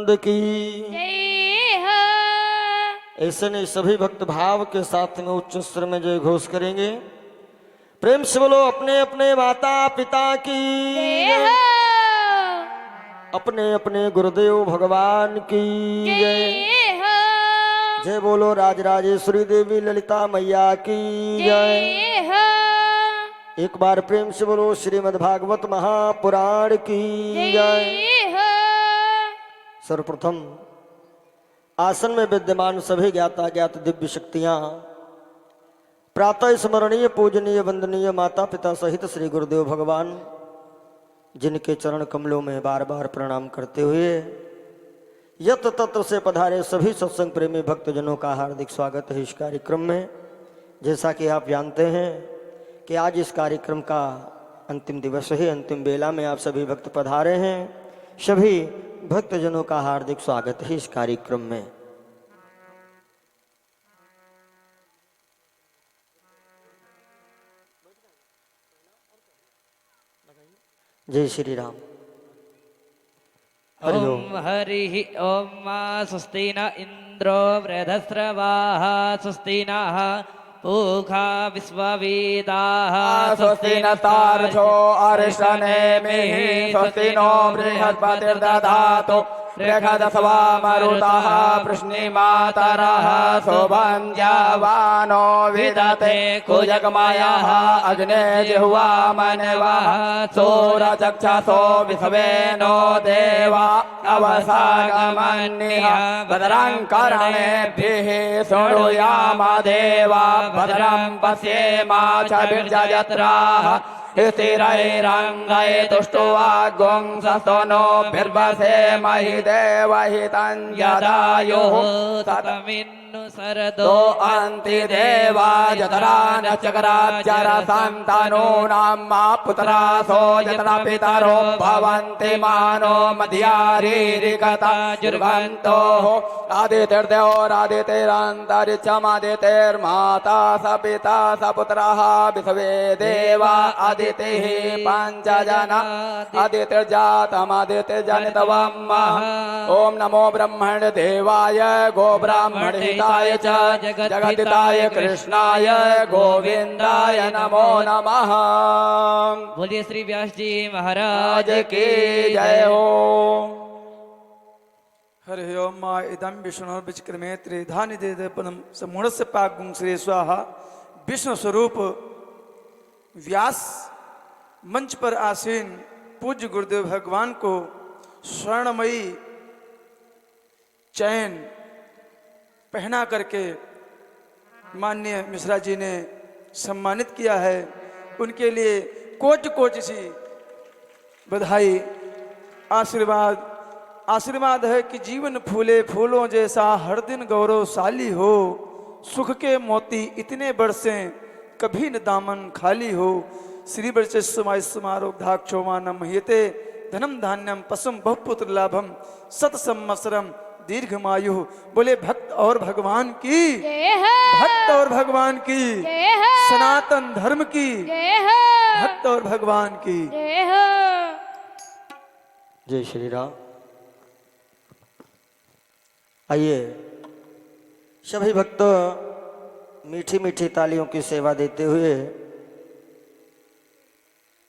गोविंद की। ऐसे नहीं सभी भक्त भाव के साथ में उच्च स्वर में जय घोष करेंगे। प्रेम से बोलो अपने अपने माता पिता की, अपने अपने गुरुदेव भगवान की जय। जय बोलो राजराजेश्वरी देवी ललिता मैया की जय। एक बार प्रेम से बोलो श्रीमद् भागवत महापुराण की जय। सर्वप्रथम आसन में विद्यमान सभी ज्ञाता ज्ञात दिव्य शक्तियां, प्रातः स्मरणीय पूजनीय वंदनीय माता पिता सहित श्री गुरुदेव भगवान, जिनके चरण कमलों में बार बार प्रणाम करते हुए यत्र तत्र से पधारे सभी सत्संग प्रेमी भक्तजनों का हार्दिक स्वागत है इस कार्यक्रम में। जैसा कि आप जानते हैं कि आज इस कार्यक्रम का अंतिम दिवस है, अंतिम बेला में आप सभी भक्त पधारे हैं। सभी भक्तजनों का हार्दिक स्वागत है इस कार्यक्रम में। जय श्री राम। हरि ओम। हरि ओम। स्वस्ति न इंद्रो वृद्धस्रवाः, स्वस्ति नः पूषा विश्ववेदाः, स्वस्ति नस्तार्क्ष्यो अरिष्टनेमिः, स्वस्ति नो बृहस्पतिर्दधातु बृहदस्वा मरुतः पृश्निमातरः शोभञ्जवानो विदते कुजगमयः अग्ने जिह्वा मनवः सूरचक्षसो विश्वेनो देवा अवसागमन्यः भद्रं कर्णेभिः शृणुयाम देवा भद्रं पश्येमाक्षभिर्जयत्राः स्थिरैरङ्गै तुष्टुवागुंसस्तनोभिर्वसे महि देवहितं यदायुः ततमिन्नु सरदो तो अन्ति देवा जतरा नचकराचरसन्तनूनां मा पुत्रासो जतरा पितरो भवन्ति मानो मध्यारीरिकता जुर्वन्तोः आदितिर्देवोरादितिरन्तरिक्षमादितिर्माता स पिता स पुत्रः विश्वे देवा आदितिः पञ्चजना आदितिर्जातमादितिर्जनितवम् ॐ नमो ब्रह्मण देवाय गो ब्राह्मण हिताय च जगदिताय कृष्णाय गोविंदाय नमो नमः। बोलिए श्री व्यास जी महाराज की जय हो। हरि ओम। इदं विष्णुर्विचक्रमे त्रिधानि देदपनम समूढ़स्य पागुं श्री स्वाहा। विष्णु स्वरूप व्यास मंच पर आसीन पूज्य गुरुदेव भगवान को स्वर्णमयी चैन पहना करके माननीय मिश्रा जी ने सम्मानित किया है। उनके लिए कोटि कोटि सी बधाई। आशीर्वाद है कि जीवन फूले फूलों जैसा हर दिन गौरवशाली हो। सुख के मोती इतने बरसे कभी न दामन खाली हो। श्री समारोधाक्षोमानम मह्यते धनम धान्यम पशुम बहुपुत्र लाभम सत संवत्सरम दीर्घमायु। बोले भक्त और भगवान की, भक्त और भगवान की, सनातन धर्म की, भक्त और भगवान की जय श्री राम। आइए सभी भक्त मीठी मीठी तालियों की सेवा देते हुए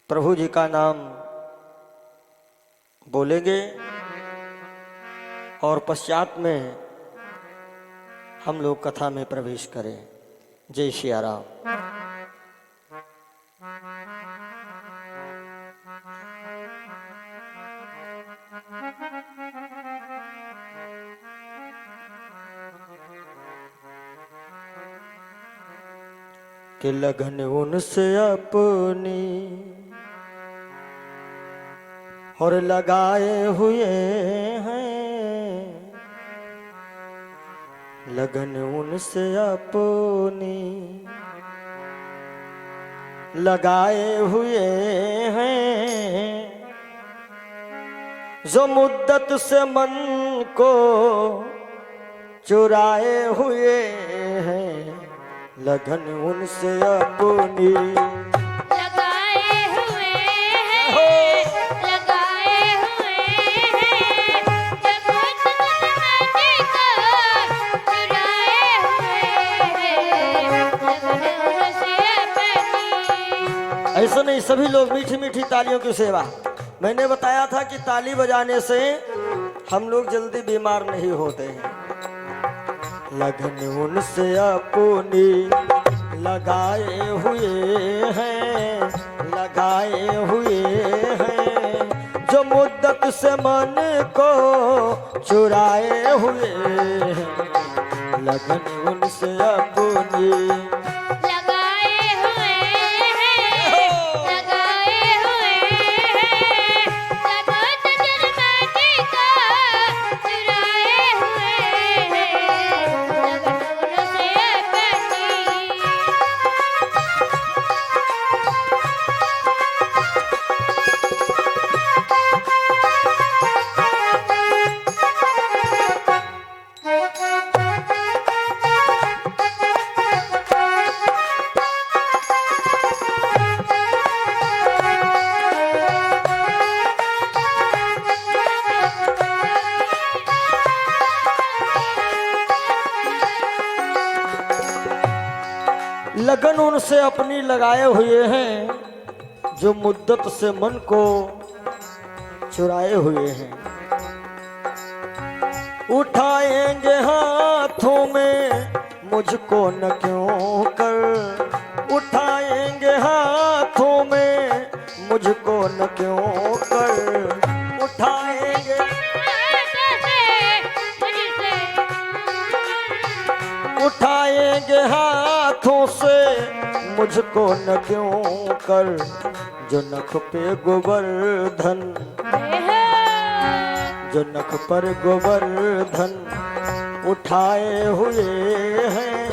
प्रभु जी का नाम बोलेंगे और पश्चात में हम लोग कथा में प्रवेश करें। जय श्री राम। कि लगन उनसे अपनी और लगाए हुए हैं, लगन उनसे अपनी लगाए हुए हैं, जो मुद्दत से मन को चुराए हुए हैं, लगन उनसे अपनी लगाए हुए हैं, लगाए हुए हैं, जब तो नहीं, सभी लोग मीठी मीठी तालियों की सेवा। मैंने बताया था कि ताली बजाने से हम लोग जल्दी बीमार नहीं होते हैं। लगन उनसे अपनी लगाए हुए हैं, लगाए हुए हैं, जो मुद्दत से मन को चुराए हुए हैं। लगन उनसे अपनी लगाए हुए हैं, लगाए हुए हैं, जगत जन्माने का चुराए हुए हैं। लगन उनसे अपनी लगन उनसे अपनी लगाए हुए हैं, जो मुद्दत से मन को चुराए हुए हैं। उठाएंगे हाथों में मुझको न क्यों कर, उठाएंगे हाथों में मुझको न क्यों कर, उठाएंगे उठाएंगे हाथों से मुझको न क्यों कर, जो नख पे गोवर्धन, जो नख पर गोवर्धन उठाए हुए हैं,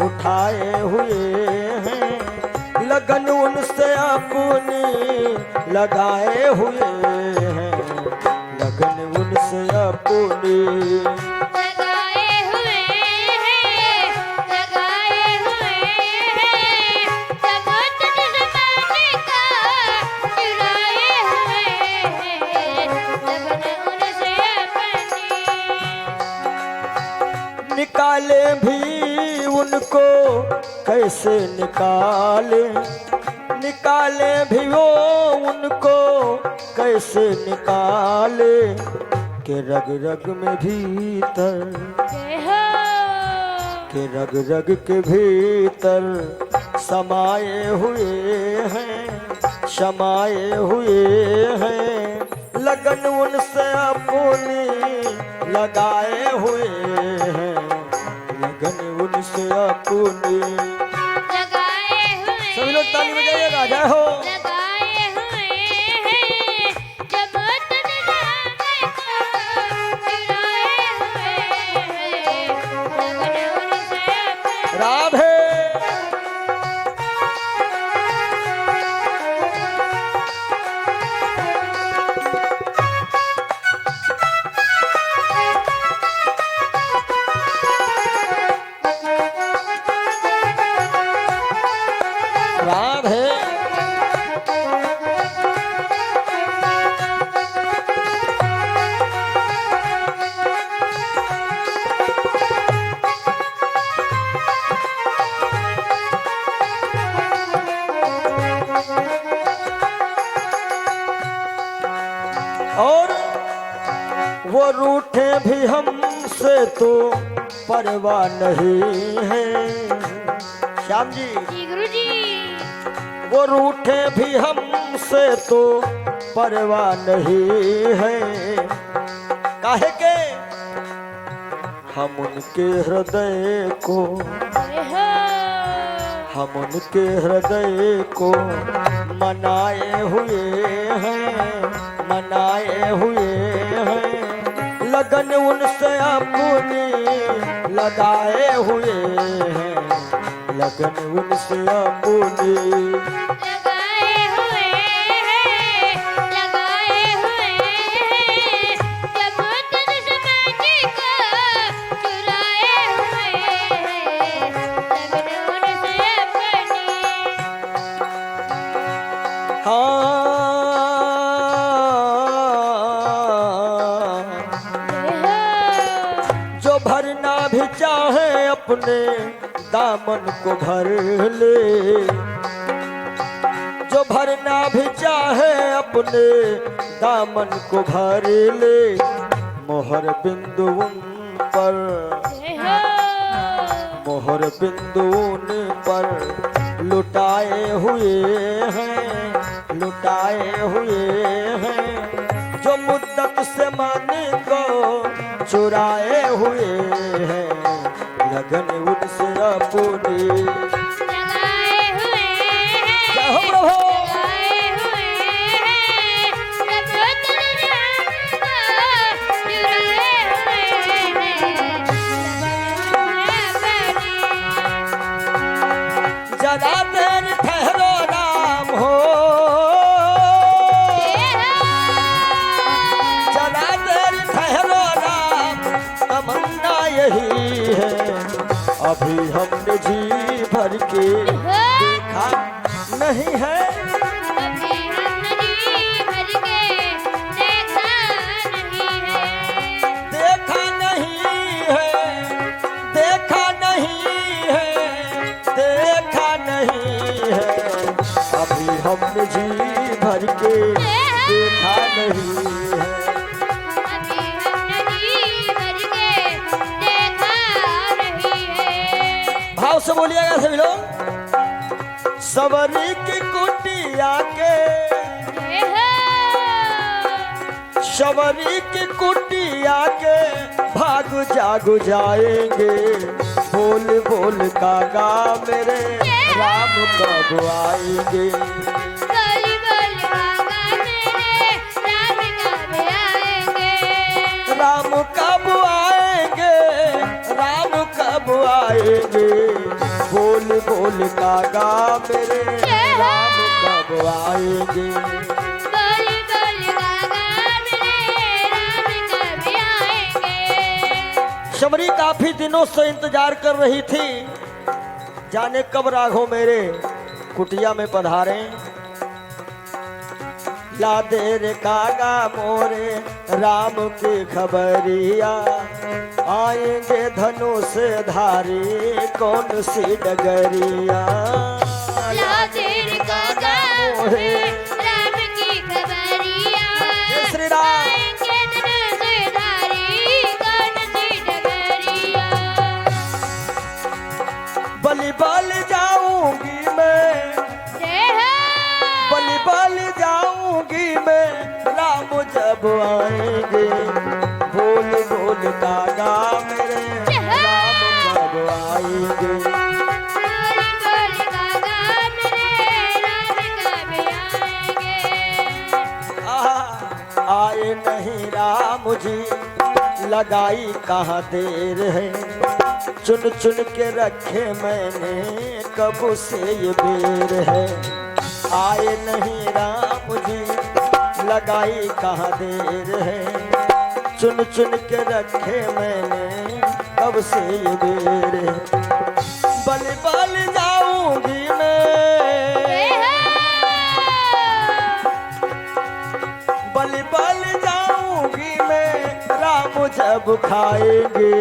उठाए हुए हैं। लगन उनसे अपनी लगाए हुए हैं, लगन उनसे अपनी लगाए हुए हैं, लगाए हुए हैं, जगत जन्माने का चुराए हुए हैं। लगन उनसे अपनी निकाले भी उनको कैसे निकाले, निकाले भी वो उनको कैसे निकाले, के रग रग में भीतर, के रग रग के भीतर समाये हुए हैं, समाये हुए हैं। लगन उनसे अपनी लगाए हुए हैं, लगन उनसे अपनी। लगाए हुए सभी लोग ताली बजाइएगा, जय हो। लगाए हुए हैं, जगत जन्माने का चुराए हुए हैं। लगन उनसे अपनी राधे राधे और वो रूठे भी हमसे तो परवाह नहीं है। श्याम जी, जी गुरुजी वो रूठे भी हमसे तो परवाह नहीं है। काहे के हम उनके हृदय को, हम उनके हृदय को मनाए हुए हैं, मनाए हुए हैं। लगन उनसे अपनी लगाए हुए हैं, लगन उनसे अपनी। लगाए हुए हैं, लगाए हुए हैं, जगत जन्माने का चुराए हुए हैं। लगन उनसे अपनी जो भरना भी चाहे अपने दामन को भर ले, जो भर जितना भी चाहे अपने दामन को भर ले, मोहर बिंदु उन पर, जय हो मोहर बिंदु उन पर लुटाए हुए हैं, लुटाए हुए हैं, जो मुद्दत से मन को चुराए हुए हैं, लगन उनसे अपनी लगाए हुए हैं, जय हो प्रभु। लगाए हुए हैं, सब चुराए हुए हैं, जरा देर ठहरो राम हो, जरा देर ठहरो राम, तमन्ना यही है, अभी हमने जी भर के देखा नहीं है, अभी हमने जी भर के देखा नहीं है, देखा नहीं है, देखा नहीं है, देखा नहीं है, अभी हमने जी भर के देखा नहीं है। अभी हमने जी भर के देखा नहीं है। भाव से बोलिएगा सभी लोग। सवरी की कुटिया के, जय हो शबरी की कुटिया के भाग जाग जाएंगे, बोल बोल कागा मेरे राम कब आएंगे, बोली बोली बाबा मेरे राम कब आएंगे, राम कब आएंगे, राम कब आएंगे, बोल बोल कागा मेरे राम कब आएंगे। बोली बोली बाबा मेरे राम कब आएंगे। शबरी काफी दिनों से इंतजार कर रही थी, जाने कब राघव मेरे कुटिया में पधारे, ला दे रे कागा मोरे राम की खबरिया, आएंगे धनुष धारी कौन सी डगरिया, ला तेरे कागा मोरे राम की खबरिया, जय श्री राम। आएंगे धनुषधारी कौन सी डगरिया, बलि बल जाऊंगी मैं, जय हो बलि बल जाऊंगी मैं, राम जब आएंगे, बोल बोल कागा मेरे राम कब आएंगे। बोली बोली कागा मेरे राम कब आएंगे। आए नहीं राम जी, लगाई कहाँ देर है, चुन चुन के रखे मैंने कब से ये बेर है, आए नहीं राम जी, लगाई कहाँ देर है, चुन चुन के रखे मैंने कब से ये बेर है, बल बल जाऊंगी मैं, बल बल जाऊंगी मैं, राम जब खाएंगे,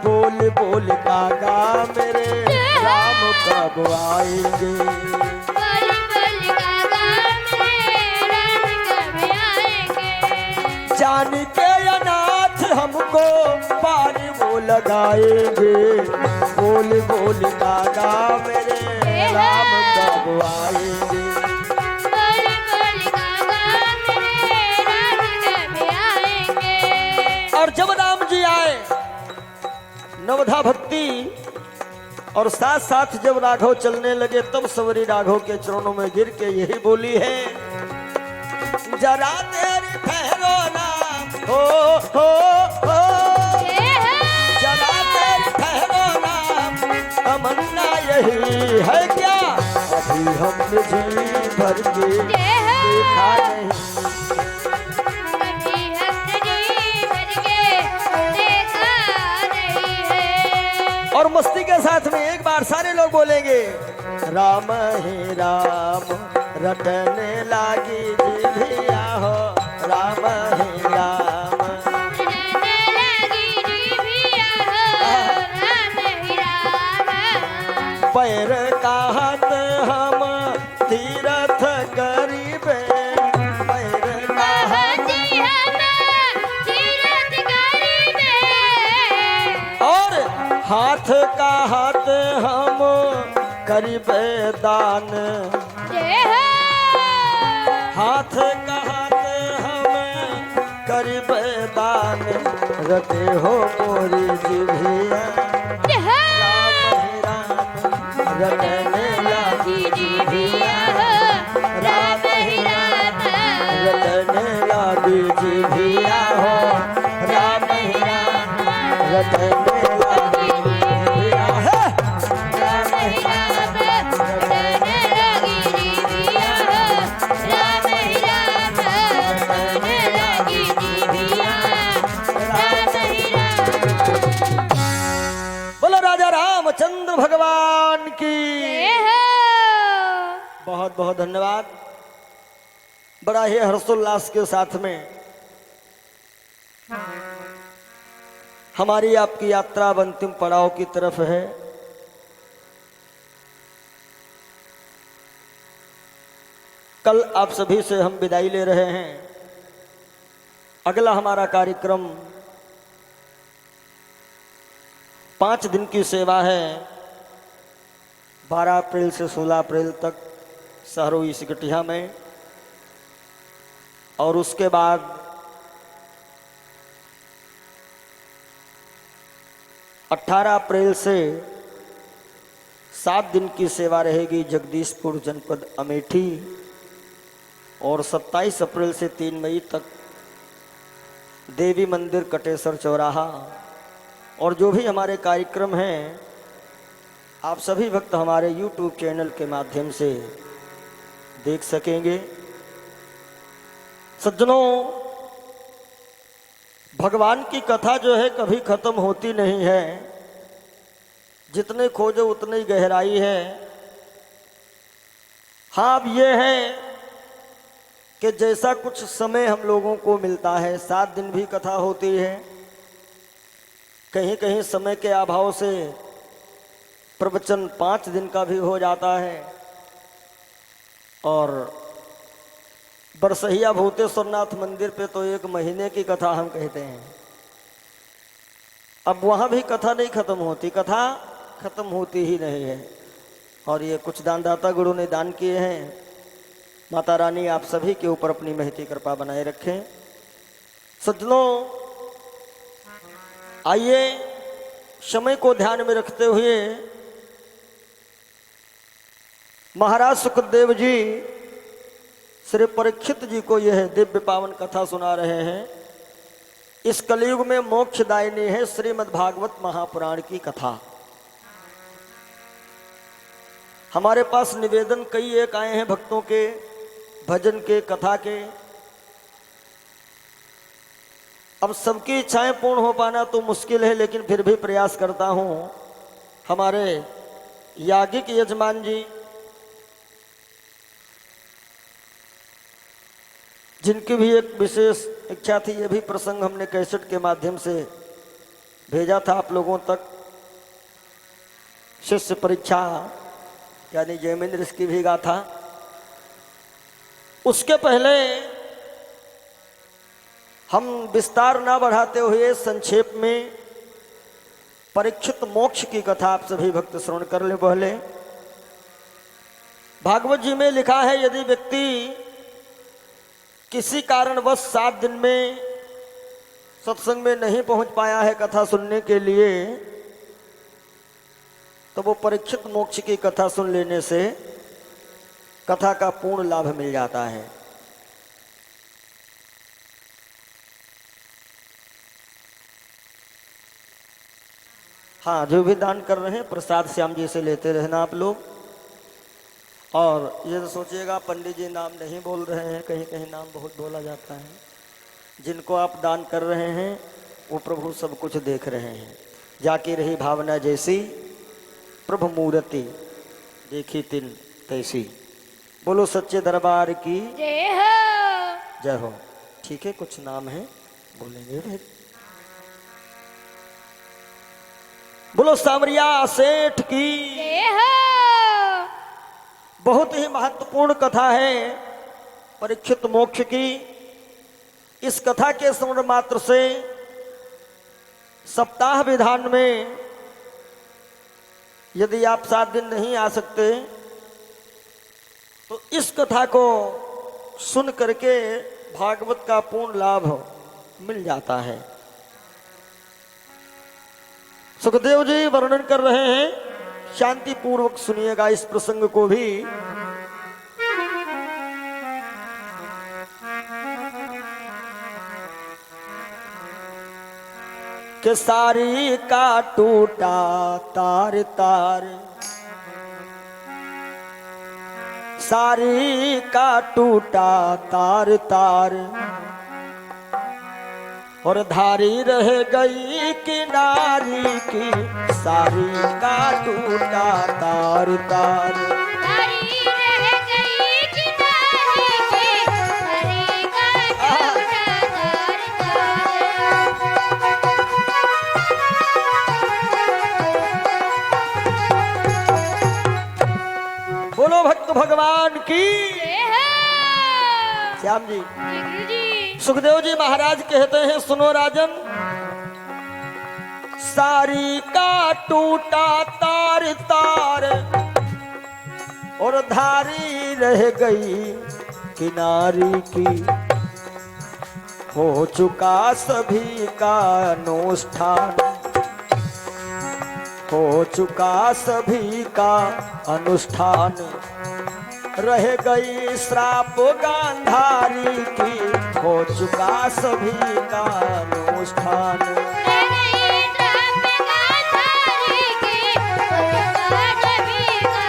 बोल बोल कागा मेरे राम कब आएंगे, बोली बोली कागा मेरे राम कब आएंगे। जान के अनाथ हमको पानी वो लगाएंगे, बोल बोल कागा मेरे राम कब आएंगे। बोली बोली कागा मेरे राम कब आएंगे। और जब राम जी आए, नवधा भक्ति और साथ साथ जब राघव चलने लगे, तब सवरी राघव के चरणों में गिर के यही बोली है, जरा देर ठहरो राम हो, जरा देर ठहरो राम, तमन्ना यही है क्या, अभी हमने जी भर के देखा नहीं, अभी हमने जी भर के देखा नहीं है। और मस्ती के साथ में एक बार सारे लोग बोलेंगे, राम ही राम रटने लागी जिभिया हो, राम ही राम रटने लगी जीभिया हो, राम ही राम। पैर का हाथ हम तीरथ कर हाथ का हाथ हम करिबे दान, जय हो हाथ का हाथ हम करिबे दान, रटे हो मोरी जिभिया जय हो रटने लागी जिभिया, राम ही राम रटने लागी जिभिया हो, राम ही राम रटने लागी जिभिया है, राम ही राम रटने लगी जीविया राम ही राम रटने लगी जीविया राम ही राम बोलो राजा रामचंद्र भगवान की। जय हो बहुत बहुत धन्यवाद। बड़ा ही हर्षोल्लास के साथ में हमारी आपकी यात्रा अब अंतिम पड़ाव की तरफ है। कल आप सभी से हम विदाई ले रहे हैं। अगला हमारा कार्यक्रम 5 दिन की सेवा है। 12 अप्रैल से 16 अप्रैल तक सहरोई सिकटिया में, और उसके बाद 18 अप्रैल से 7 दिन की सेवा रहेगी जगदीशपुर जनपद अमेठी, और 27 अप्रैल से 3 मई तक देवी मंदिर कटेसर चौराहा। और जो भी हमारे कार्यक्रम हैं आप सभी भक्त हमारे YouTube चैनल के माध्यम से देख सकेंगे। सज्जनों, भगवान की कथा जो है कभी खत्म होती नहीं है। जितने खोजो उतनी गहराई है। हाँ, अब ये है कि जैसा कुछ समय हम लोगों को मिलता है, 7 दिन भी कथा होती है, कहीं कहीं समय के अभाव से प्रवचन 5 दिन का भी हो जाता है, और बरसहिया भूतेश्वरनाथ मंदिर पे तो 1 महीने की कथा हम कहते हैं। अब वहाँ भी कथा नहीं खत्म होती, कथा खत्म होती ही नहीं है। और ये कुछ दानदाता गुरु ने दान किए हैं। माता रानी आप सभी के ऊपर अपनी महती कृपा बनाए रखें। सज्जनों, आइए समय को ध्यान में रखते हुए महाराज सुखदेव जी श्री परीक्षित जी को यह दिव्य पावन कथा सुना रहे हैं। इस कलयुग में मोक्षदायिनी है श्रीमद् भागवत महापुराण की कथा। हमारे पास निवेदन कई एक आए हैं भक्तों के, भजन के, कथा के। अब सबकी इच्छाएं पूर्ण हो पाना तो मुश्किल है, लेकिन फिर भी प्रयास करता हूं। हमारे याज्ञिक यजमान जी, जिनकी भी एक विशेष इच्छा थी, ये भी प्रसंग हमने कैसेट के माध्यम से भेजा था आप लोगों तक। शिष्य परीक्षा यानी जयमेंद्र की भी गाथा। उसके पहले हम विस्तार ना बढ़ाते हुए संक्षेप में परीक्षित मोक्ष की कथा आप सभी भक्त श्रवण कर ले। पहले भागवत जी में लिखा है, यदि व्यक्ति किसी कारणवश 7 दिन में सत्संग में नहीं पहुंच पाया है कथा सुनने के लिए, तो वो परीक्षित मोक्ष की कथा सुन लेने से कथा का पूर्ण लाभ मिल जाता है। हाँ, जो भी दान कर रहे हैं प्रसाद श्याम जी से लेते रहना आप लोग। और ये तो सोचिएगा पंडित जी नाम नहीं बोल रहे हैं, कहीं कहीं नाम बहुत बोला जाता है। जिनको आप दान कर रहे हैं वो प्रभु सब कुछ देख रहे हैं। जाकी रही भावना जैसी प्रभु मूर्ति देखी तिन तैसी। बोलो सच्चे दरबार की जय हो जय हो। ठीक है, कुछ नाम है बोलेंगे फिर। बोलो सामरिया सेठ की जय हो बहुत ही महत्वपूर्ण कथा है परीक्षित मोक्ष की। इस कथा के श्रवण मात्र से सप्ताह विधान में यदि आप 7 दिन नहीं आ सकते तो इस कथा को सुन करके भागवत का पूर्ण लाभ मिल जाता है। सुखदेव जी वर्णन कर रहे हैं, शांति पूर्वक सुनिएगा इस प्रसंग को भी। कि सारी का टूटा तार तार, सारी का टूटा तार तार, और धारी रह गई किनारी की, सारी का टूटा तार तार। हरी रह गई किनारे के, हरी का टूटा तार बोलो भक्त भगवान की। जय हो। श्याम जी, जय गुरु जी। सुखदेव जी महाराज कहते हैं, सुनो राजन, सारी का टूटा तार तार, और धारी रह गई किनारी की, हो चुका सभी का अनुष्ठान, हो चुका सभी का अनुष्ठान, रह गई श्राप गांधारी की, हो चुका सभी का अनुष्ठान। रह गई ट्रप गांधारी की, हो चुका सभी का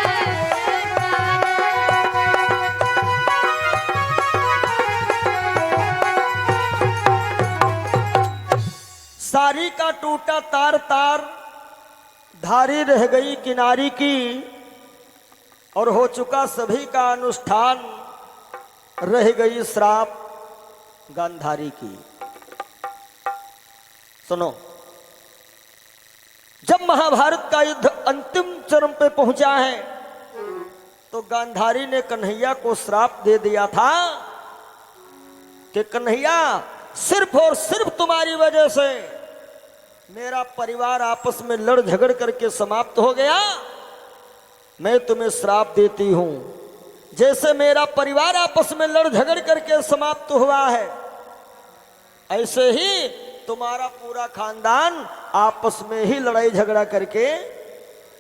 सारी का टूटा तार तार, धारी रह गई किनारी की, और हो चुका सभी का अनुष्ठान, रह गई श्राप गांधारी की। सुनो, जब महाभारत का युद्ध अंतिम चरम पे पहुंचा है तो गांधारी ने कन्हैया को श्राप दे दिया था कि कन्हैया, सिर्फ और सिर्फ तुम्हारी वजह से मेरा परिवार आपस में लड़ झगड़ करके समाप्त हो गया। मैं तुम्हें श्राप देती हूं, जैसे मेरा परिवार आपस में लड़ झगड़ करके समाप्त हुआ है, ऐसे ही तुम्हारा पूरा खानदान आपस में ही लड़ाई झगड़ा करके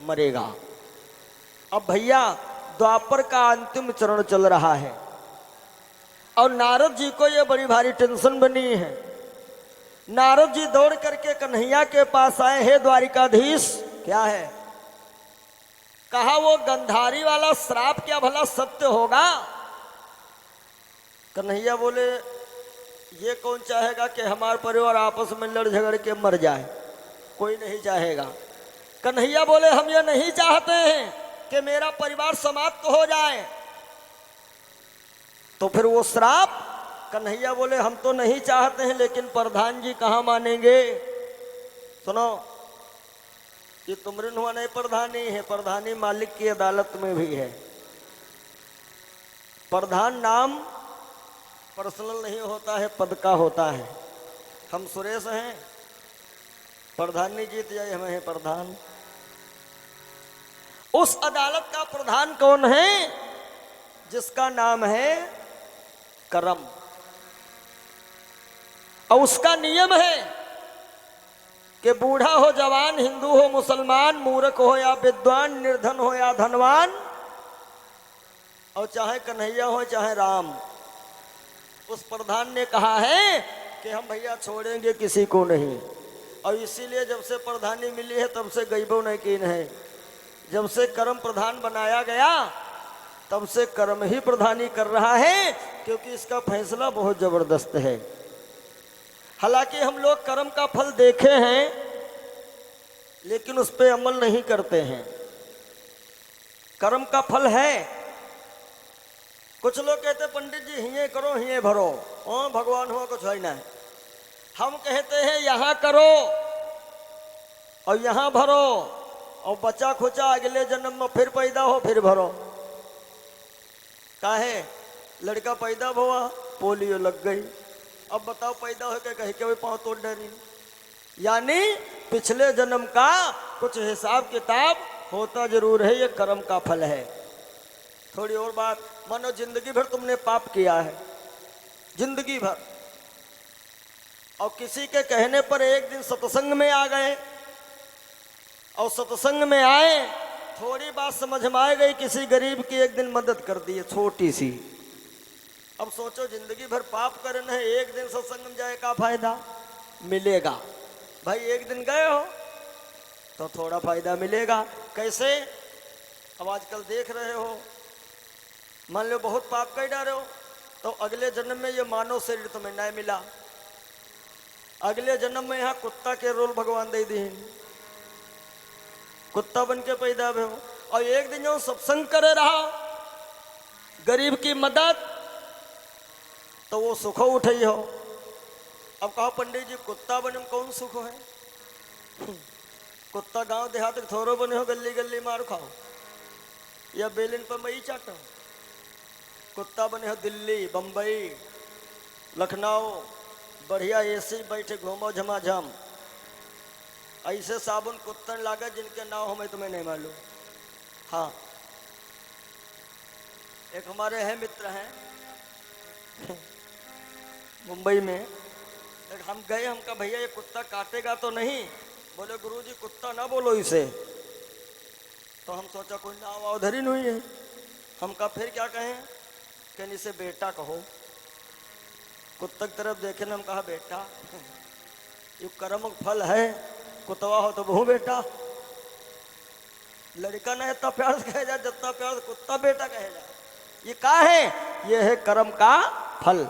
मरेगा। अब भैया, द्वापर का अंतिम चरण चल रहा है और नारद जी को यह बड़ी भारी टेंशन बनी है। नारद जी दौड़ करके कन्हैया के पास आए, हे द्वारिकाधीश, क्या है? कहा, वो गंधारी वाला श्राप क्या भला सत्य होगा? कन्हैया बोले, ये कौन चाहेगा कि हमारे परिवार आपस में लड़ झगड़ के मर जाए? कोई नहीं चाहेगा। कन्हैया बोले, हम ये नहीं चाहते हैं कि मेरा परिवार समाप्त हो जाए। तो फिर वो श्राप, कन्हैया बोले, हम तो नहीं चाहते हैं, लेकिन प्रधान जी कहाँ मानेंगे? सुनो, ये तुमरिन हुआ नहीं, प्रधानी है, प्रधानी मालिक की अदालत में भी है। प्रधान नाम पर्सनल नहीं होता है, पद का होता है। हम सुरेश हैं, प्रधान नहीं जीत जाए, हमें है प्रधान। उस अदालत का प्रधान कौन है? जिसका नाम है करम। और उसका नियम है कि बूढ़ा हो जवान, हिंदू हो मुसलमान, मूर्ख हो या विद्वान, निर्धन हो या धनवान, और चाहे कन्हैया हो चाहे राम, उस प्रधान ने कहा है कि हम भैया छोड़ेंगे किसी को नहीं। और इसीलिए जब से प्रधानी मिली है तब से गईबो नहीं कीन है। जब से कर्म प्रधान बनाया गया तब से कर्म ही प्रधानी कर रहा है, क्योंकि इसका फैसला बहुत जबरदस्त है। हालांकि हम लोग कर्म का फल देखे हैं लेकिन उस पर अमल नहीं करते हैं। कर्म का फल है। कुछ लोग कहते पंडित जी हिये करो हिये भरो, ओ भगवान हुआ कुछ है ना। हम कहते हैं यहाँ करो और यहाँ भरो, और बचा खुचा अगले जन्म में फिर पैदा हो फिर भरो। काहे? लड़का पैदा हुआ, पोलियो लग गई, अब बताओ पैदा हो के कहे के पाँव तोड़ डरी। यानी पिछले जन्म का कुछ हिसाब किताब होता जरूर है, ये कर्म का फल है। थोड़ी और बात, मानो जिंदगी भर तुमने पाप किया है, जिंदगी भर, और किसी के कहने पर एक दिन सत्संग में आ गए, और सत्संग में आए, थोड़ी बात समझ में आ गई, किसी गरीब की एक दिन मदद कर दी है, छोटी सी। अब सोचो जिंदगी भर पाप करना है, एक दिन सत्संग में जाए का फायदा मिलेगा? भाई एक दिन गए हो तो थोड़ा फायदा मिलेगा। कैसे? अब आजकल देख रहे हो, मान लो बहुत पाप कर डाले हो, तो अगले जन्म में ये मानव शरीर तुम्हें नहीं मिला, अगले जन्म में यहाँ कुत्ता के रोल भगवान दे दी, कुत्ता बन के पैदा हुए हो, और एक दिन जो सत्संग करे रहा, गरीब की मदद, तो वो सुख उठई हो। अब कहो पंडित जी कुत्ता बने में कौन सुख है? कुत्ता गांव देहात के थोरो बने हो, गली गली मार खाओ, या बेलिन पर मई चाटो। कुत्ता बने हो दिल्ली, बम्बई, लखनऊ, बढ़िया एसी बैठे घूमो झमाझम, ऐसे साबुन कुत्तन लागे जिनके नाम हमें तुम्हें नहीं मालूम। हाँ, एक हमारे हैं मित्र हैं मुंबई में, एक हम गए, हम कहा भैया ये कुत्ता काटेगा तो नहीं? बोले गुरुजी कुत्ता ना बोलो इसे। तो हम सोचा कोई नाम उधर ही नहीं है, हम कहा फिर क्या कहें? कहने से बेटा कहो। कुत्ता की तरफ देखे ना, हम कहा बेटा ये कर्म फल है, कुतवा हो तो बहु बेटा, लड़का ना इतना प्यार से कहे जा जितना प्यार से कुत्ता बेटा कहे जा। ये क्या है? ये है कर्म का फल।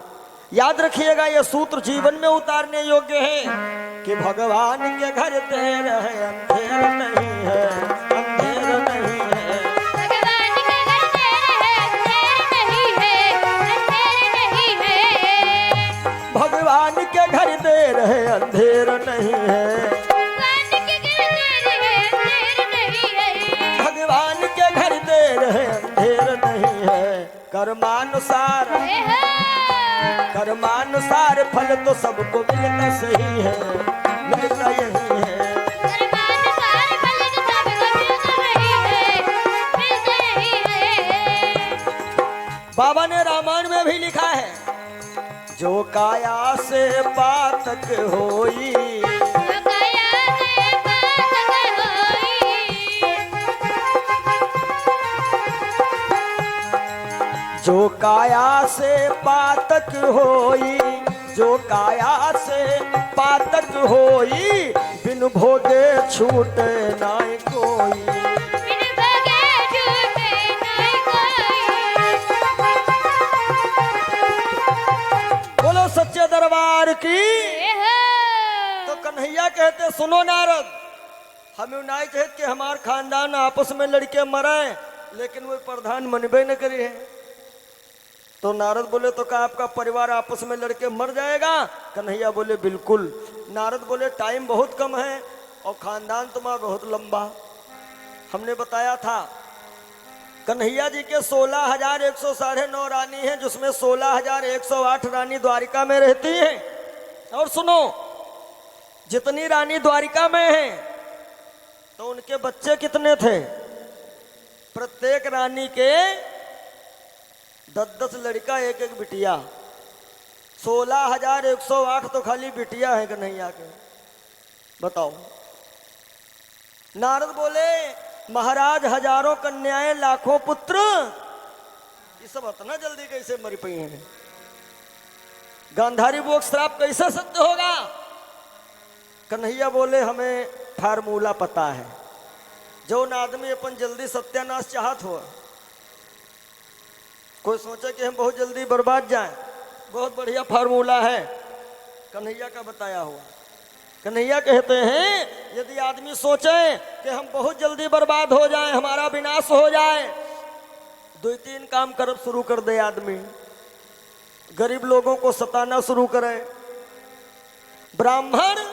याद रखिएगा, ये सूत्र जीवन में उतारने योग्य है कि भगवान के घर देर है, अंधेर नहीं है, अंधेर नहीं है। भगवान के घर देर है, अंधेर नहीं है, अंधेर नहीं है। भगवान के घर देर है, अंधेर नहीं है। भगवान के घर देर है, अंधेर नहीं है। भगवान के घर देर है, अंधेर नहीं है। कर्मानुसार, कर्मानुसार फल तो सबको मिलना सही है, मिलता यही है। कर्मानुसार फल तो सबको मिलता यही है, मिलता यही है। बाबा ने रामायण में भी लिखा है, जो काया से पातक होई, जो काया से पातक होई, जो काया से पातक होई, जो काया से पातक होई, बिन भोगे छूटे नाय कोई। बिन भोगे छूटे नाय कोई। बोलो सच्चे दरबार की। ए हो। तो कन्हैया कहते सुनो नारद, हमें नहीं चाहते कि हमार खानदान आपस में लड़के मरे, लेकिन वो प्रधान मनबे न करे है। तो नारद बोले तो क्या आपका परिवार आपस में लड़के मर जाएगा? कन्हैया बोले बिल्कुल। नारद बोले टाइम बहुत कम है और खानदान तुम्हारा बहुत लंबा। हमने बताया था कन्हैया जी के 16,109 रानी हैं, जिसमें 16,108 रानी द्वारिका में रहती हैं। और सुनो, जितनी रानी द्वारिका में हैं तो उनके बच्चे कितने थे? प्रत्येक रानी के 10-10 लड़का, एक एक बिटिया। 16,108 तो खाली बिटिया है कन्हैया के। बताओ। नारद बोले महाराज हजारों कन्याएं, लाखों पुत्र, ये सब इतना जल्दी कैसे मर पई हैं? गांधारी बोक श्राप कैसे सत्य होगा? कन्हैया बोले हमें फार्मूला पता है। जो न आदमी अपन जल्दी सत्यानाश चाहत हो, कोई सोचे कि हम बहुत जल्दी बर्बाद जाएं, बहुत बढ़िया फार्मूला है कन्हैया का बताया हुआ। कन्हैया कहते हैं यदि आदमी सोचे कि हम बहुत जल्दी बर्बाद हो जाएं, हमारा विनाश हो जाए, 2-3 काम कर शुरू कर दे आदमी। गरीब लोगों को सताना शुरू करे, ब्राह्मण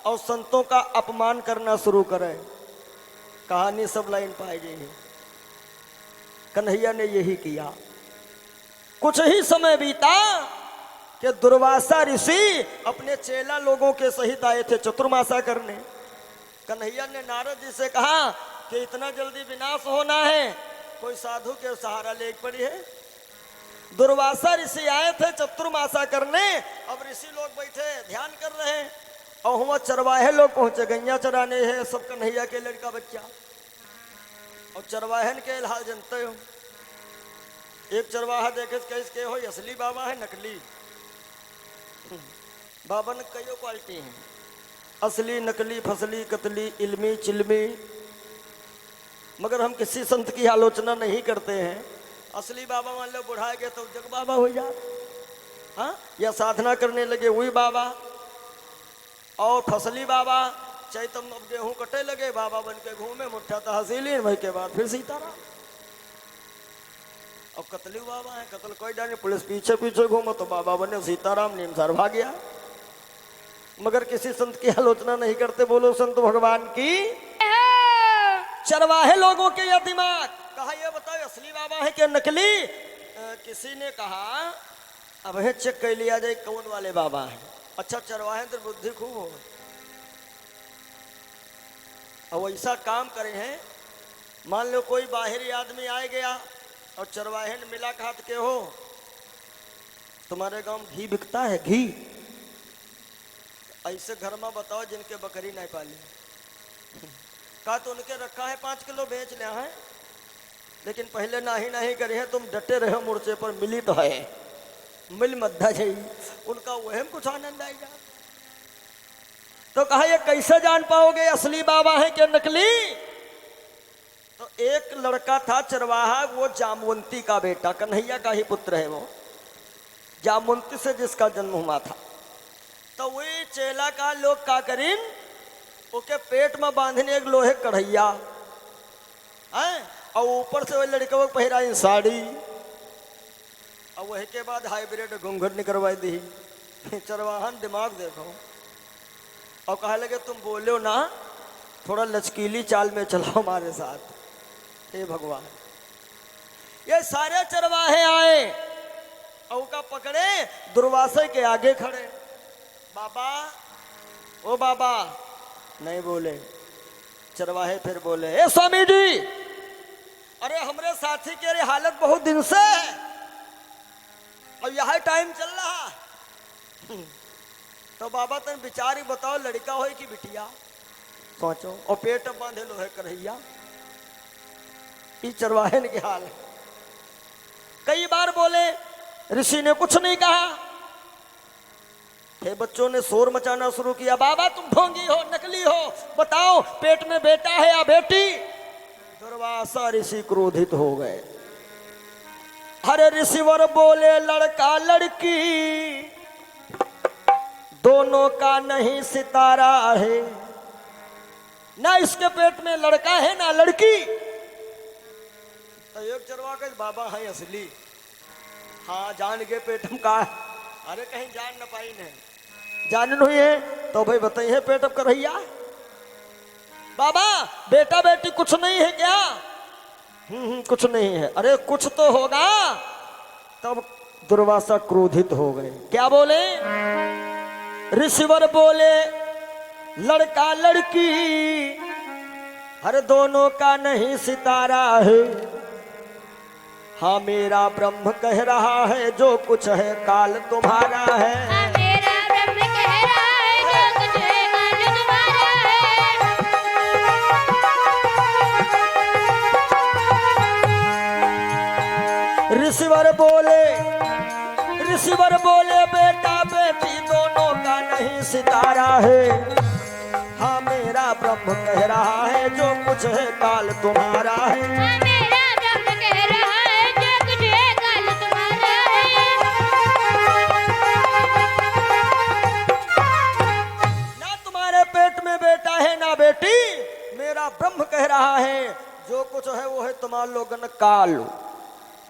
और संतों का अपमान करना शुरू करे। कहानी सब लाइन पाई गई है। कन्हैया ने यही किया। कुछ ही समय बीता कि दुर्वासा ऋषि अपने चेला लोगों के सहित आए थे चतुर्मासा करने। कन्हैया ने नारद जी से कहा कि इतना जल्दी विनाश होना है, कोई साधु के सहारा ले पड़ी है। दुर्वासा ऋषि आए थे चतुर्मासा करने, अब ऋषि लोग बैठे ध्यान कर रहे हैं और वहां चरवाहे लोग पहुंचे, गैया चराने हैं सब कन्हैया के लड़का बच्चा। और चरवाहन के हाल जनते हो, एक चरवाहा देखे कैसे हो असली बाबा है नकली। बाबा ने कई क्वालिटी हैं, असली नकली फसली कतली इल्मी चिल्मी। मगर हम किसी संत की आलोचना नहीं करते हैं। असली बाबा मान लो बुढ़ा गए तो जग बाबा हो जा, हाँ, या साधना करने लगे वही बाबा। और फसली बाबा चाहे तुम अब गेहूं कटे लगे बाबा बन के घूमे, मुठ्ठा तहसीली वही के बाद फिर सीताराम। और कतली बाबा है, कत्ल कोई डाले पुलिस पीछे पीछे घूमो तो बाबा बने सीताराम, नीमसार भाग गया। मगर किसी संत की आलोचना नहीं करते। बोलो संत भगवान की। चरवाहे लोगों के यह दिमाग कहा, ये बताओ असली बाबा है कि नकली। किसी ने कहा अब है चेक कर लिया जाए कौन वाले बाबा है। अच्छा चरवाहे तो बुद्धि खूब हो, और ऐसा काम करे हैं, मान लो कोई बाहरी आदमी आए गया और चरवाहे ने मिला खात के हो, तुम्हारे गांव में घी बिकता है घी, ऐसे घर में बताओ जिनके बकरी नहीं पाली, कहा तो उनके रखा है 5 किलो बेच लिया है, लेकिन पहले नहीं करे हैं, तुम डटे रहे मोर्चे पर, मिली तो है मिल मद्दा जाई, उनका वह कुछ आनंद आएगा। तो कहा ये कैसे जान पाओगे असली बाबा है कि नकली। तो एक लड़का था चरवाहा, वो जामवंती का बेटा, कन्हैया का ही पुत्र है वो, जामवंती से जिसका जन्म हुआ था। तो वही चेला का लोग का करीन ओके पेट में बांधने एक लोहे कढ़ैया है, और ऊपर से वही लड़के को पहराई साड़ी, और वही के बाद हाइब्रिड घूंघट निकलवाई दी। चरवाहन दिमाग देखो, और कहा लगे तुम बोलो ना, थोड़ा लचकीली चाल में चलाओ हमारे साथ। हे भगवान, ये सारे चरवाहे आए और का पकड़े दुर्वासा के आगे खड़े। बाबा, ओ बाबा, नहीं बोले। चरवाहे फिर बोले, ए स्वामी जी, अरे हमरे साथी के रे हालत बहुत दिन से है और यह टाइम चल रहा। तो बाबा तुम बिचारी बताओ, लड़का हो कि बिटिया, सोचो, और पेट बांधे लोहे करैया। इस चरवाहे के हाल है। कई बार बोले, ऋषि ने कुछ नहीं कहा। हे बच्चों ने शोर मचाना शुरू किया, बाबा तुम ढोंगी हो, नकली हो, बताओ पेट में बेटा है या बेटी। दुर्वासा ऋषि क्रोधित हो गए। हरे ऋषिवर बोले, लड़का लड़की दोनों का नहीं सितारा है, ना इसके पेट में लड़का है ना लड़की। तो एक चरवा के बाबा है असली, हाँ जान के पेटम का। अरे कहीं जान न पाई नहीं, जान नहीं है तो भाई बताइए पेटम कर रही बाबा, बेटा बेटी कुछ नहीं है क्या। कुछ नहीं है। अरे कुछ तो होगा। तब दुर्वासा क्रोधित हो गए। क्या बोले, ऋषिवर बोले, लड़का लड़की हर दोनों का नहीं सितारा है, हाँ मेरा ब्रह्म कह रहा है जो कुछ है काल तुम्हारा है। मेरा ब्रह्म कह रहा है जो कुछ है काल तुम्हारा है। ऋषिवर बोले बेटा बेटी दोनों का नहीं सितारा है, हाँ मेरा ब्रह्म कह रहा है जो कुछ है काल तुम्हारा है। मेरा ब्रह्म कह रहा है जो कुछ है काल तुम्हारा है। ना तुम्हारे पेट में बेटा है ना बेटी, मेरा ब्रह्म कह रहा है जो कुछ है वो है तुम्हारे लोगन काल।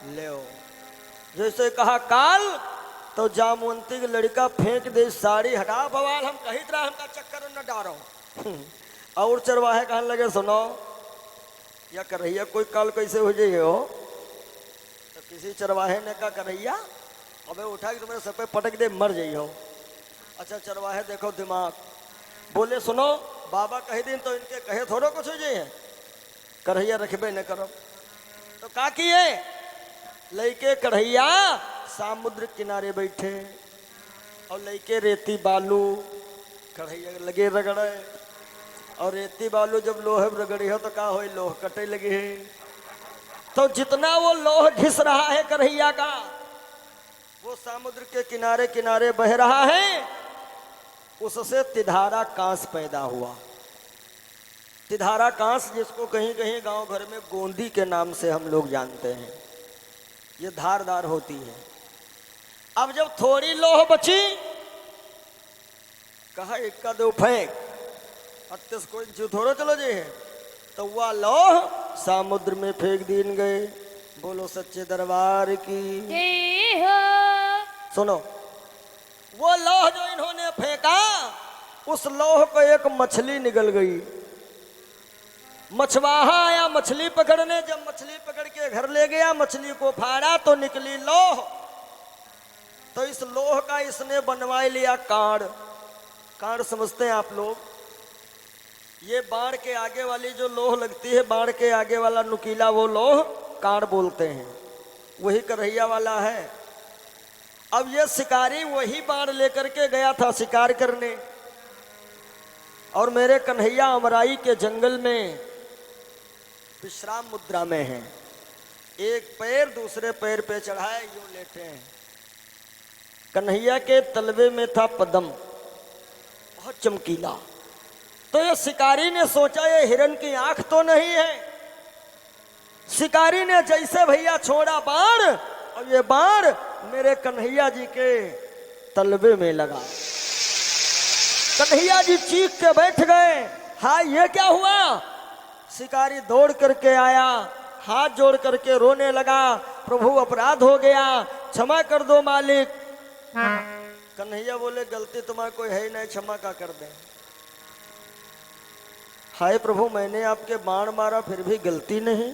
ले जैसे कहा काल, तो जामवंती की लड़का फेंक दे साड़ी, हटा बवाल, हम कही तरह हमका चक्कर न डारो। और चरवाहे कहने लगे, सुनो या करैया कोई काल कैसे हो जाइए हो। तो किसी चरवाहे ने कहा, करैया अबे उठा के तुम्हारे सर पे पटक दे मर जाइए हो। अच्छा चरवाहे देखो दिमाग, बोले सुनो बाबा कह दिन तो इनके कहे थोड़ो कुछ हो जाइए। कढ़ैया रखबे न करब। तो का किए, लइके कढ़ैया समुद्र किनारे बैठे और लइके रेती बालू कढ़ैया लगे रगड़े। और रेती बालू जब लोहे रगड़ी हो तो का हो, लोह कटे लगे है। तो जितना वो लोह घिस रहा है कढ़ैया का, वो समुद्र के किनारे किनारे बह रहा है, उससे तिधारा कांस पैदा हुआ। तिधारा कांस, जिसको कहीं कहीं गांव घर में गोंदी के नाम से हम लोग जानते हैं, ये धारदार होती है। अब जब थोड़ी लोह बची, कहा इक्का दो फेंक, अत्तीस कोई जो थोड़ा चलो जे है, तो वह लोह समुद्र में फेंक दीन गए। बोलो सच्चे दरबार की। जय हो। सुनो, वो लोह जो इन्होंने फेंका, उस लोह को एक मछली निगल गई। मछवाहा आया मछली पकड़ने, जब मछली पकड़ के घर ले गया, मछली को फाड़ा तो निकली लोह। तो इस लोह का इसने बनवा लिया कांड। कांड समझते हैं आप लोग, ये बाण के आगे वाली जो लोह लगती है, बाण के आगे वाला नुकीला वो लोह कांड बोलते हैं, वही कढ़ैया वाला है। अब ये शिकारी वही बाण लेकर के गया था शिकार करने, और मेरे कन्हैया अमराई के जंगल में विश्राम मुद्रा में हैं। एक पैर दूसरे पैर पे चढ़ाए यूं लेटे हैं। कन्हैया के तलवे में था पद्म, बहुत चमकीला। तो ये शिकारी ने सोचा ये हिरण की आंख तो नहीं है। शिकारी ने जैसे भैया छोड़ा बाण, और ये बाण मेरे कन्हैया जी के तलवे में लगा। कन्हैया जी चीख के बैठ गए, हाँ ये क्या हुआ। शिकारी दौड़ करके आया, हाथ जोड़ करके रोने लगा, प्रभु अपराध हो गया, क्षमा कर दो मालिक। कन्हैया बोले गलती तुम्हारा कोई है ही नहीं, क्षमा का कर दे। हाय प्रभु, मैंने आपके बाण मारा फिर भी गलती नहीं।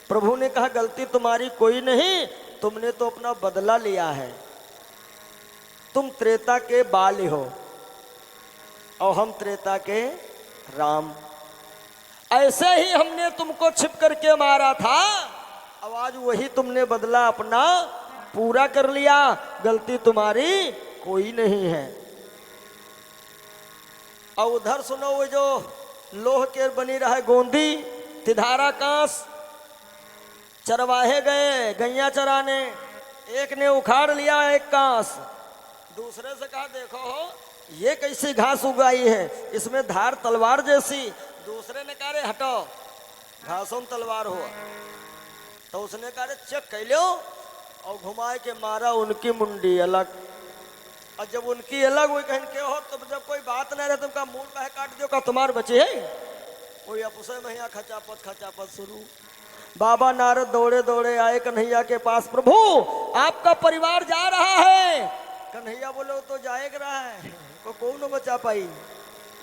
प्रभु ने कहा गलती तुम्हारी कोई नहीं, तुमने तो अपना बदला लिया है। तुम त्रेता के बाल हो और हम त्रेता के राम। ऐसे ही हमने तुमको छिप करके मारा था, अब आज वही तुमने बदला अपना पूरा कर लिया, गलती तुम्हारी कोई नहीं है। और उधर सुनो, वो जो लोह के बनी रहा गोंदी, तिधारा कांस, चरवाहे गए गैया चराने, एक ने उखाड़ लिया एक कांस, दूसरे से कहा देखो हो ये कैसी घास उगाई है, इसमें धार तलवार जैसी। दूसरे ने कहा रे हटो, घासों में तलवार हुआ। तो उसने कहा रे चेक कर लो, और घुमाए के मारा उनकी मुंडी अलग। और जब उनकी अलग हुई कहन के हो, तब जब कोई बात नहीं रहे तुमका मुंह कहे काट दो, का तुम्हारे बचे है कोई अपुसे महिया खचापत शुरू। बाबा नारद दौड़े दौड़े आए कन्हैया के पास, प्रभु आपका परिवार जा रहा है। कन्हैया बोले वो तो जाएगा रहा है, को कौन न बचा पाई,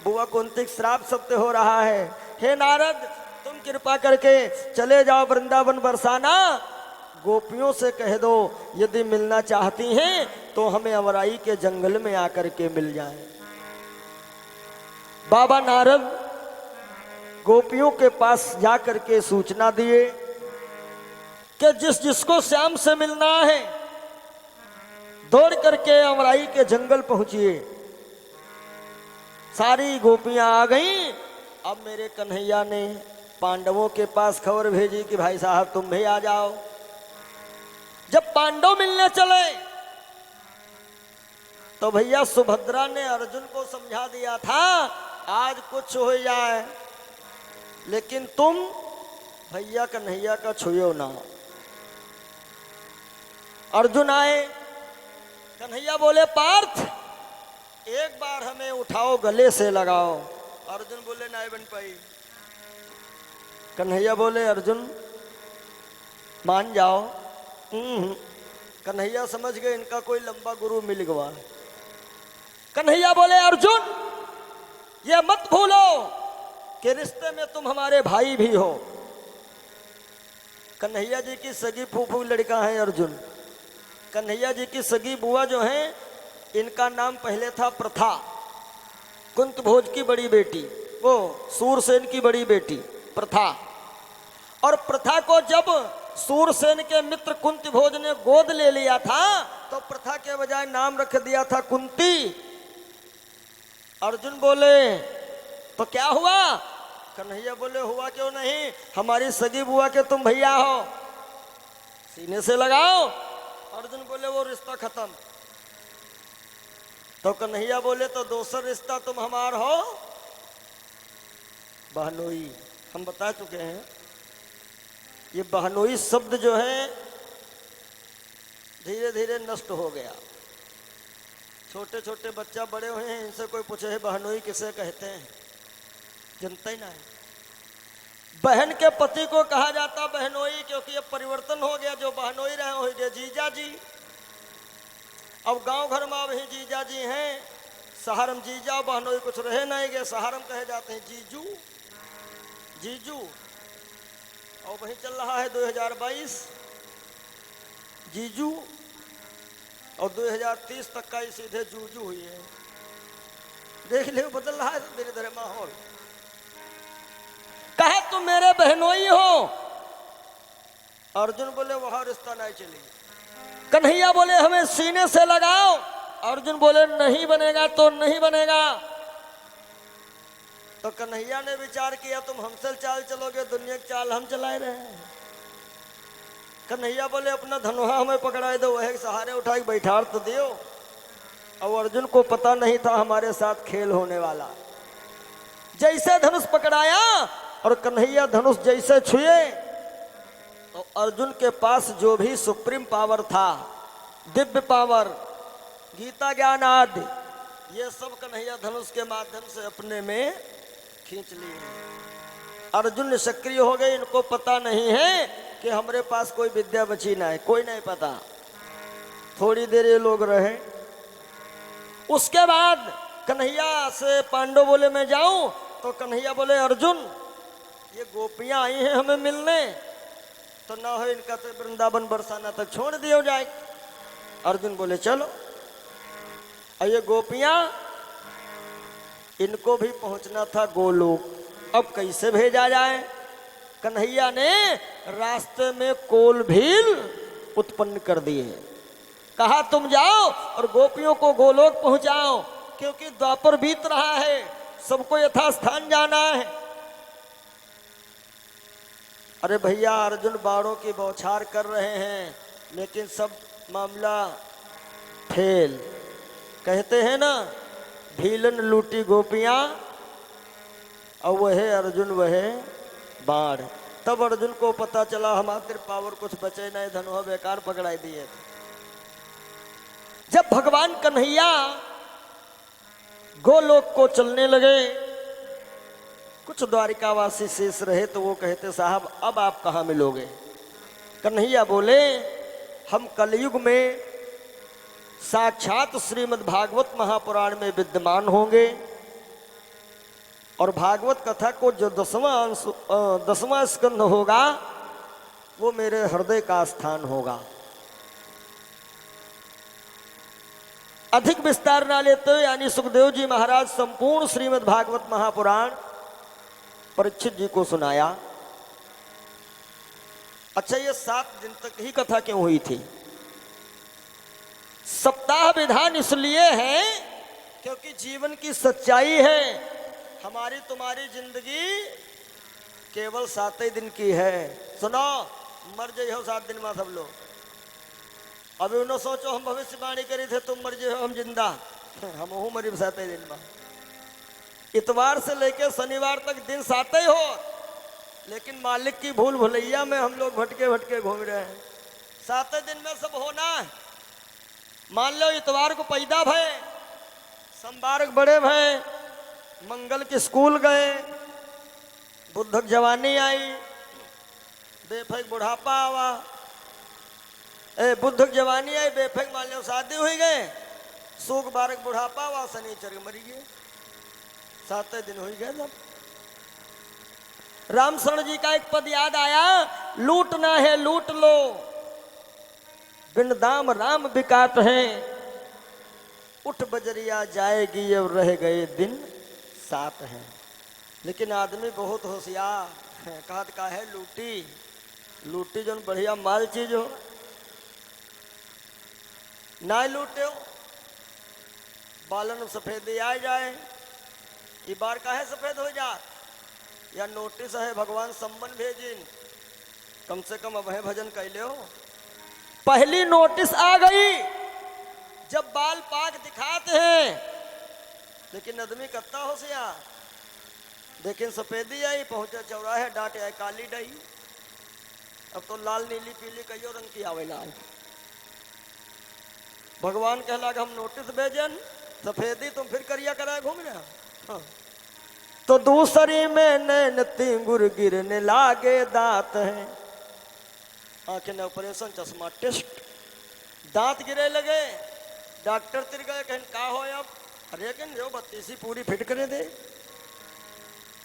बुआ कुंती श्राप सत्य हो रहा है। हे नारद तुम कृपा करके चले जाओ वृंदावन बरसाना, गोपियों से कह दो यदि मिलना चाहती हैं तो हमें अमराई के जंगल में आकर के मिल जाए। बाबा नारद गोपियों के पास जाकर के सूचना दिए कि जिस जिसको श्याम से मिलना है दौड़ करके अमराई के जंगल पहुंचिए। सारी गोपियां आ गईं। अब मेरे कन्हैया ने पांडवों के पास खबर भेजी कि भाई साहब तुम भी आ जाओ। जब पांडव मिलने चले तो भैया सुभद्रा ने अर्जुन को समझा दिया था आज कुछ हो जाए, लेकिन तुम भैया कन्हैया का छुयो ना। अर्जुन आए, कन्हैया बोले पार्थ एक बार हमें उठाओ गले से लगाओ। अर्जुन बोले नहीं बन पाई। कन्हैया बोले अर्जुन मान जाओ। कन्हैया समझ गए इनका कोई लंबा गुरु मिल गया। कन्हैया बोले अर्जुन ये मत भूलो कि रिश्ते में तुम हमारे भाई भी हो। कन्हैया जी की सगी फूफू लड़का है अर्जुन। कन्हैया जी की सगी बुआ जो है इनका नाम पहले था प्रथा, कुंत भोज की बड़ी बेटी, वो सूरसेन की बड़ी बेटी प्रथा। और प्रथा को जब सूरसेन के मित्र कुंती भोज ने गोद ले लिया था तो प्रथा के बजाय नाम रख दिया था कुंती। अर्जुन बोले तो क्या हुआ? कन्हैया बोले हुआ क्यों नहीं, हमारी सगी बुआ के तुम भैया हो, सीने से लगाओ। अर्जुन बोले वो रिश्ता खत्म। तो कन्हैया बोले तो दूसरा रिश्ता तुम हमार हो। बहनोई हम बता चुके हैं, ये बहनोई शब्द जो है धीरे धीरे नष्ट हो गया। छोटे छोटे बच्चा बड़े हुए हैं, इनसे कोई पूछे है बहनोई किसे कहते हैं, जनता ही ना है। बहन के पति को कहा जाता बहनोई, क्योंकि अब परिवर्तन हो गया। जो बहनोई रहे हो गए जीजा जी। अब गांव घर में अब ही जीजा जी हैं, शहर में जीजा बहनोई कुछ रहे नहीं गए, शहर में कहे जाते हैं जीजू जीजू। और वही चल रहा है 2022 जीजू, और 2030 तक का ही सीधे जूजू हुई है। देख ले बदल रहा है धीरे धीरे माहौल। कहे तुम मेरे बहनोई हो। अर्जुन बोले वहां रिश्ता नहीं चली। कन्हैया बोले हमें सीने से लगाओ। अर्जुन बोले नहीं बनेगा तो नहीं बनेगा। तो कन्हैया ने विचार किया तुम हमसे चाल चलोगे, दुनिया की चाल हम चलाए रहे हैं। कन्हैया बोले अपना धनुहा हमें पकड़ाए दो, वह सहारे उठा के बैठा तो दियो। और अर्जुन को पता नहीं था हमारे साथ खेल होने वाला। जैसे धनुष पकड़ाया और कन्हैया धनुष जैसे छुए तो अर्जुन के पास जो भी सुप्रीम पावर था, दिव्य पावर, गीता ज्ञान आदि, ये सब कन्हैया धनुष के माध्यम से अपने में खींच लिए। अर्जुन सक्रिय हो गए। इनको पता नहीं है कि हमारे पास कोई विद्या बची ना है, कोई नहीं पता। थोड़ी देर ये लोग रहे। उसके बाद कन्हैया से पांडव बोले मैं जाऊं, तो कन्हैया बोले अर्जुन ये गोपियां आई हैं हमें मिलने, तो ना हो इनका तो वृंदावन बरसाना तक छोड़ दिया जाए। अर्जुन बोले चलो। और ये गोपियां, इनको भी पहुंचना था गोलोक, अब कैसे भेजा जाए? कन्हैया ने रास्ते में कोल भील उत्पन्न कर दिए। कहा तुम जाओ और गोपियों को गोलोक पहुंचाओ, क्योंकि द्वापर बीत रहा है, सबको यथास्थान जाना है। अरे भैया अर्जुन बाणों की बौछार कर रहे हैं, लेकिन सब मामला फेल। कहते हैं ना भीलन लूटी गोपियां और वह अर्जुन वह बाढ़। तब अर्जुन को पता चला हमारे पावर कुछ बचे नहीं, धनुहा बेकार पकड़ाई दिए। जब भगवान कन्हैया गोलोक को चलने लगे, कुछ द्वारिकावासी शेष रहे तो वो कहते साहब अब आप कहाँ मिलोगे? कन्हैया बोले हम कलयुग में साक्षात श्रीमद् भागवत महापुराण में विद्यमान होंगे, और भागवत कथा को जो 10वां स्कंध होगा वो मेरे हृदय का स्थान होगा। अधिक विस्तार ना लेते हुए यानी सुखदेव जी महाराज संपूर्ण श्रीमद् भागवत महापुराण परीक्षित जी को सुनाया। अच्छा ये 7 दिन तक ही कथा क्यों हुई थी? सप्ताह विधान इसलिए है क्योंकि जीवन की सच्चाई है, हमारी तुम्हारी जिंदगी केवल 7 ही दिन की है। सुनो मर जाइए 7 दिन में सब लोग। अभी उन्होंने सोचो हम भविष्यवाणी करी थे तुम मर जाइए हम जिंदा, हम हूँ मरी 7 दिन में। इतवार से लेकर शनिवार तक दिन 7 ही हो, लेकिन मालिक की भूल भुलैया में हम लोग भटके भटके घूम रहे हैं। 7 दिन में सब होना है। मान लो इतवार को पैदा भय, सोमवार को बड़े भय, मंगल के स्कूल गए, बुध की जवानी आई, बेफक बुढ़ापा आवा, बुध की जवानी आई, बेफक मान लो शादी हुई गए, सुख बारक बुढ़ापा आवा, शनिचर मरी गए। 7 दिन हो गए। जब रामशरण जी का एक पद याद आया, लूटना है लूट लो, बिन दाम राम बिकात है, उठ बजरिया जाएगी अब रह गए दिन 7 हैं। लेकिन आदमी बहुत होशियार, कहा का है लूटी, लूटी जो बढ़िया माल चीज हो ना लूटे हो, बालन सफेदी आ जाए, ये बार का है सफेद हो जा, या नोटिस है भगवान सम्मन भेजिन, कम से कम अभय भजन कैले हो। पहली नोटिस आ गई जब बाल पाक दिखाते हैं, लेकिन आदमी कत्ता होशियार, लेकिन सफेदी आई, पहुंचे चौराहे डांटे आई काली डई, अब तो लाल नीली पीली कईयो रंग की आवेला। भगवान कहला कि हम नोटिस भेजन, सफेदी तुम फिर करिया कराए घूम रहे। हाँ। तो दूसरी में नैन तिंगुर गिरने लागे, दांत है आंखें ने ऑपरेशन चश्मा टेस्ट, दांत गिरे लगे, डॉक्टर तिर गए कहीं का हो अब, अरे कहीं जो 32 पूरी फिट करे दे,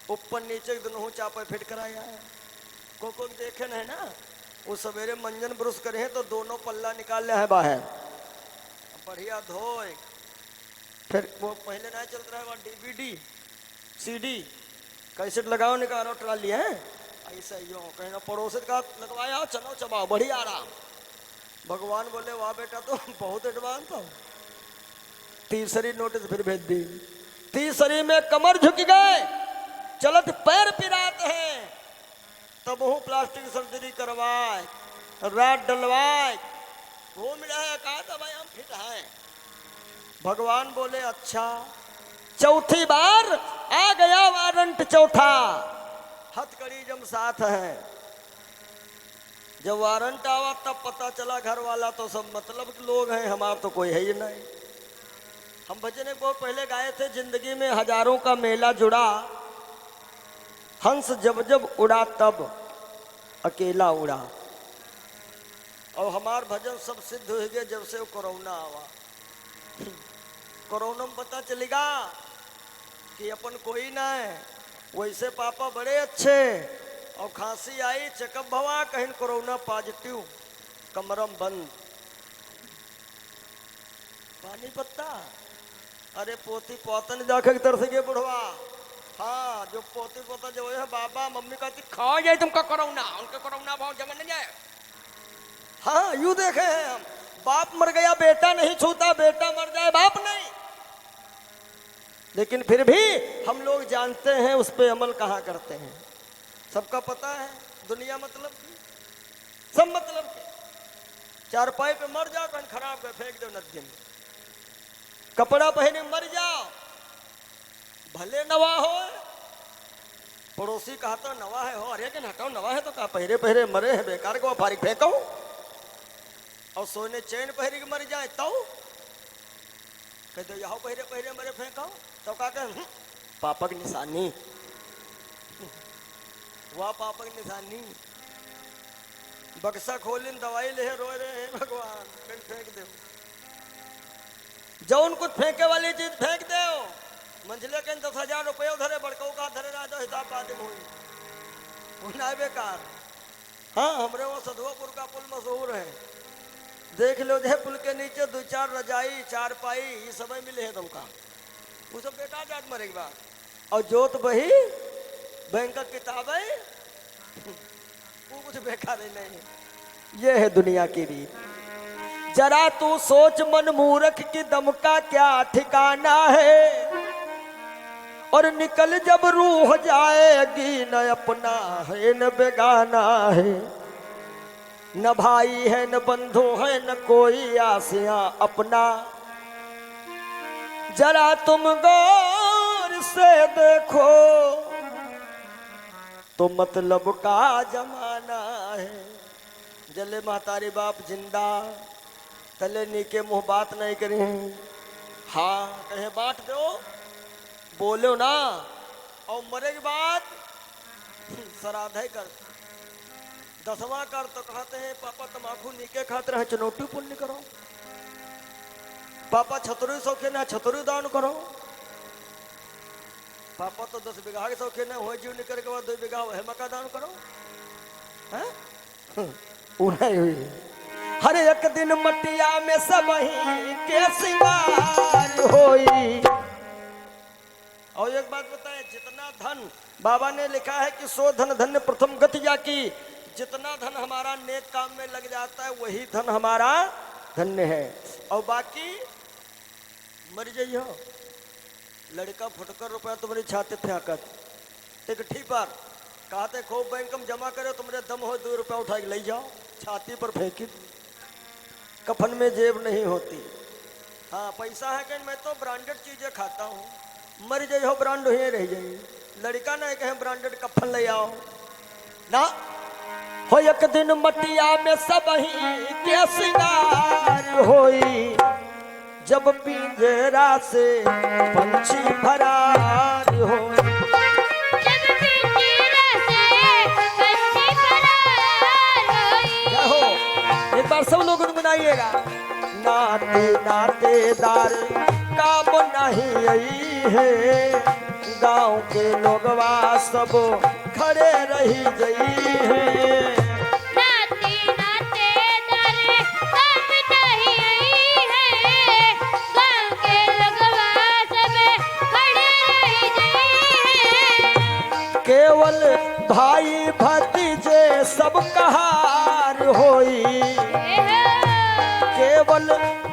ऊपर नीचे दोनों चापे फिट कराया। को देखे न है ना, वो सवेरे मंजन ब्रश करे हैं तो दोनों पल्ला निकाल ले है बाहर, बढ़िया धोए, फिर वो पहले ना चलता रहा DVD CD कैसेट लगाओ निकालो ट्राली है, ऐसा ही हो कहना पड़ोसी का लगवाया चलो चबाओ बढ़िया आराम। भगवान बोले वाह बेटा तो बहुत एडवांस हो। तीसरी नोटिस फिर भेज दी, तीसरी में कमर झुक गए, चलत पैर पिराते हैं, तब वो प्लास्टिक सर्जरी करवाए, रात डलवाए, घूम रहे, कहा था भाई हम फिट हैं। भगवान बोले अच्छा। चौथी बार आ गया वारंट चौथा, हथकड़ी जम साथ है। जब वारंट आवा तब पता चला घर वाला तो सब मतलब के लोग हैं, हमारा तो कोई है ही नहीं। हम भजन एक बहुत पहले गाए थे, जिंदगी में हजारों का मेला जुड़ा, हंस जब जब उड़ा तब अकेला उड़ा। और हमार भजन सब सिद्ध हो गए जब से वो कोरोना आवा। कोरोना में पता चलेगा कि अपन कोई ना है, वैसे पापा बड़े अच्छे, और खांसी आई चेकअप भवा कहीं कोरोना पॉजिटिव, कमरम बंद, पानी पत्ता, अरे पोती पोतन जाके तरह से बुढ़वा, हाँ जो पोती पोता जो है बाबा मम्मी कहती खा जाए तुमका कोरोना, उनका कोरोना बहुत जंगल नहीं जाए। हाँ यूं देखे हैं हम, बाप मर गया बेटा नहीं छूता, बेटा मर जाए बाप नहीं, लेकिन फिर भी हम लोग जानते हैं उस पर अमल कहाँ करते हैं। सबका पता है दुनिया मतलब की, सब मतलब की। चारपाई पे मर जाओ कहीं खराब कर फेंक दो नदी में, कपड़ा पहने मर जाओ भले नवा हो, पड़ोसी कहा तो नवा है हो, अरे के हटाओ नवा है तो कहा पहरे पहरे मरे हैं बेकार को फारिग फेंको, और सोने चैन पहरे के मर जाए तो कहते यहाँ पहरे पहरे मरे फेंको, तो कहा कह पापा की निशानी, वह पापा की निशानी। बक्सा खोलिन दवाई ले रो रहे हैं भगवान, कहीं फेंक दो, जो उनको फेंके वाली चीज फेंक दो। मंझले के 10,000 रुपये धरे बड़कऊ का धरे राजा हिसाब बादिम हुई ना बेकार। हाँ हमरे वो सधुआपुर का पुल मशहूर है, देख लो जे पुल के नीचे 2-4 रजाई 4 पाई ये सब मिले है तुमका, वो सब बेटा जात मरेगी बात, और जोत बही बैंक का किताब है वो कुछ बेकार ही नहीं। ये है दुनिया की रीत। जरा तू सोच मन मूर्ख की दम का क्या ठिकाना है, और निकल जब रूह जाएगी न अपना है न बेगाना है, न भाई है न बंधु है न कोई आसियां अपना। जरा तुम गौर से देखो तो मतलब का जमाना है। जले महतारी बाप जिंदा तले नीके मुंह बात नहीं करी, हाँ कहे बांट दो बोलो ना, और मरे के बाद श्राद्ध कर 10वां कर तो कहते हैं पापा तमाकू नीके खाते रहे चनौटी पुण्य करो, पापा छतुरी सौखे ना छतुरी दान करो, पापा तो 10 बीघा के सौखे ना हो जीव निकल के बाद 2 बीघा है मका दान करो, हैं उन्हें हुई। हर एक दिन मटिया में सब ही के सिंगार होई, और एक बात बताएं, जितना धन बाबा ने लिखा है कि सो धन धन्य प्रथम गति जाकी, जितना धन हमारा नेक काम में लग जाता है वही धन हमारा धन्य है। और बाकी मर जाइयो, लड़का फुटकर रुपया तुम्हारी छाते फेंकत टिकठी पर कहते खूब बैंक में जमा करे, तुम्हारे दम हो 2 रुपया उठा के ले जाओ, छाती पर फेंकी, कफन में जेब नहीं होती। हाँ पैसा है कि मैं तो ब्रांडेड चीजें खाता हूँ, मर जाइए हो ब्रांड ही रह जाइए, लड़का ना कहे ब्रांडेड कफन ले आओ ना हो। एक दिन मटिया में सब ही के सिंगार होई, जब पिंजरा से पंछी फरार हो। जब पिंजरा से पंछी फरार होई। क्या हो, एक बार सब लोग गुनगुनाइएगा। नाते नातेदार काम नहीं आई है, गांव के लोगवा सब खड़े रही गई है। नाते नातेदार काम नहीं आई है, गाँव के लोगवा सब खड़े रही गई है। केवल भाई भतीजे सब कहार होई, केवल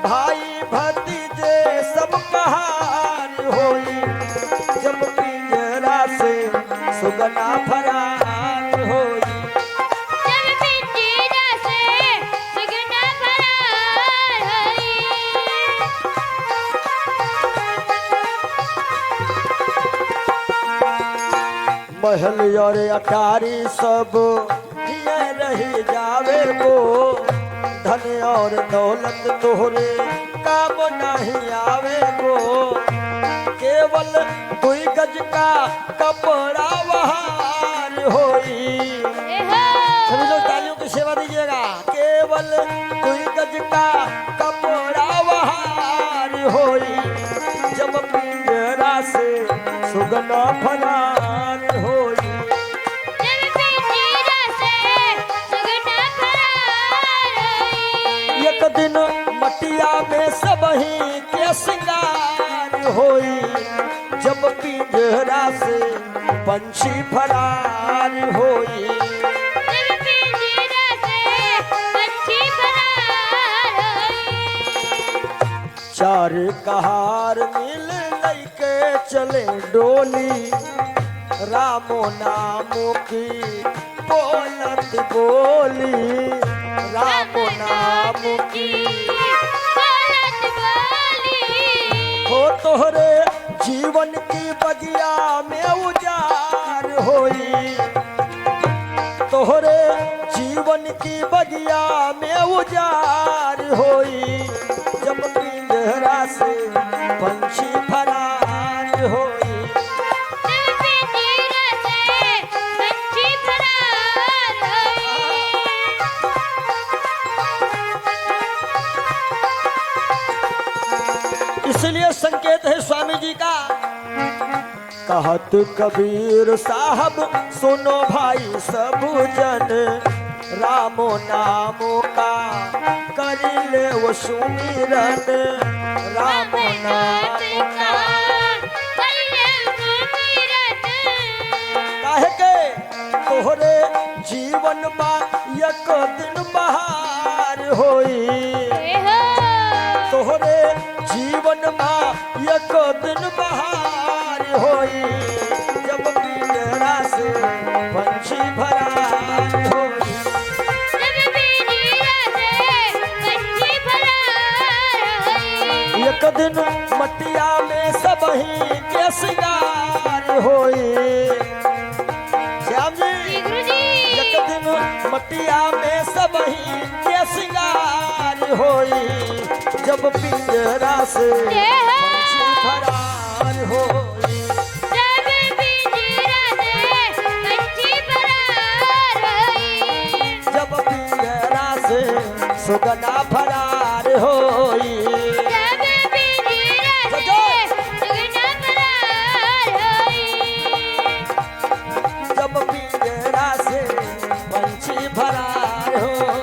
भाई भतीजे सब कहार होई, जब पिंजरा से सुगना फरार होई। जब पिंजरा से सुगना फरार होई। महल और अटारी सब ये रही जावे को, धन और दौलत तोहरे काम नहीं आवे को। केवल 2 गज का कपड़ा बहार होई। सभी लोग तालियों की सेवा दीजिएगा। केवल 2 गज का कपड़ा बहार होई, जब पिंजरा से सुगना फरार होई। जब पिंजरा से सुगना फरार होई। एक दिन मटिया में सब ही के सिंगार होई, जब पिंजरा से पंछी फरार होई। जब पिंजरा से पंछी फरार होई। 4 कहार मिल लैके चले डोली, रामो नामो की बोलत बोली, रामो नाम की बोलत बोली। हो तोहरे जीवन की बगिया में उजार होई, तोहरे जीवन की बगिया में उजार होई, जब पिंजरा से पंछी फरार होई। जब पिंजरा से पंछी फरार होई। इसलिए संकेत है स्वामी जी का, कहत कबीर साहब सुनो भाई सब जन, रामो नामो का करी ले वो सुमिरन, रामो नाम का। काहे के तोहरे जीवन में एक दिन बहार होई, तोहरे जीवन में एक दिन बहार होई, जब पिंजरा से पंछी फरार होई। एक दिन मटिया में सब ही के सिंगार होई। श्याम जी, एक दिन मटिया में सब ही के सिंगार होई, जब पिंजरा से पंछी फरार होई। जब पिंजरा से सुगना फरार होई। जब पिंजरा से पंछी फरार होई।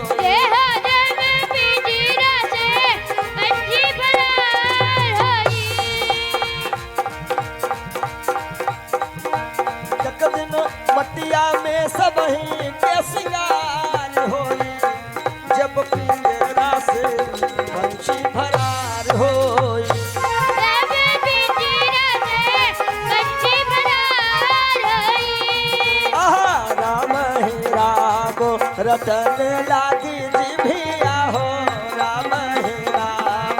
ही के सिंगार होई जब पिंजरा से पंछी फरार होई। जब पिंजरा से पंछी फरार होई। आहा राम ही राम रटन लागी जिभिया हो राम ही राम।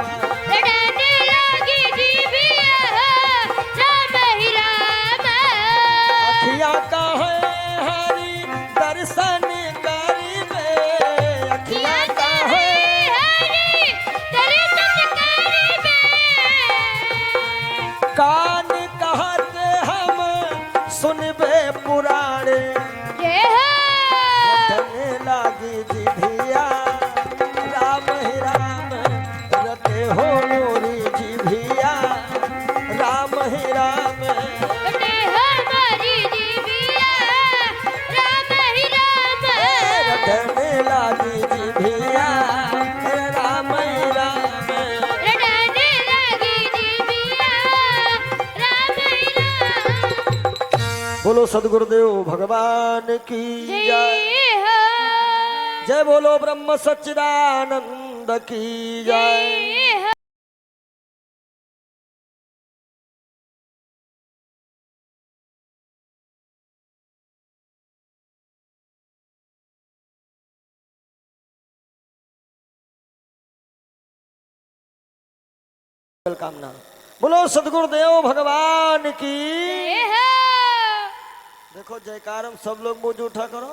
रटने लगी जीभिया हो राम ही राम। अखियाँ का है हरि दर्शन करिबे अखियाँ का है हरि दर्शन करिबे। कान कहते हम सुनबे पुराणे जय हो रटने लागी जिभिया राम ही राम रटे हो मोरी जिभिया राम ही राम। रटे हमारी जीभिया राम ही राम। रटने लागी जिभिया राम ही राम। रटने लगी जीभिया राम ही राम। बोलो सदगुरुदेव भगवान की जय। जय हो जय बोलो ब्रह्म सच्चिदानंद की जय। जय हो। कामना बोलो सदगुरुदेव भगवान की। जय हो देखो जयकार हम सब लोग मुझे उठा करो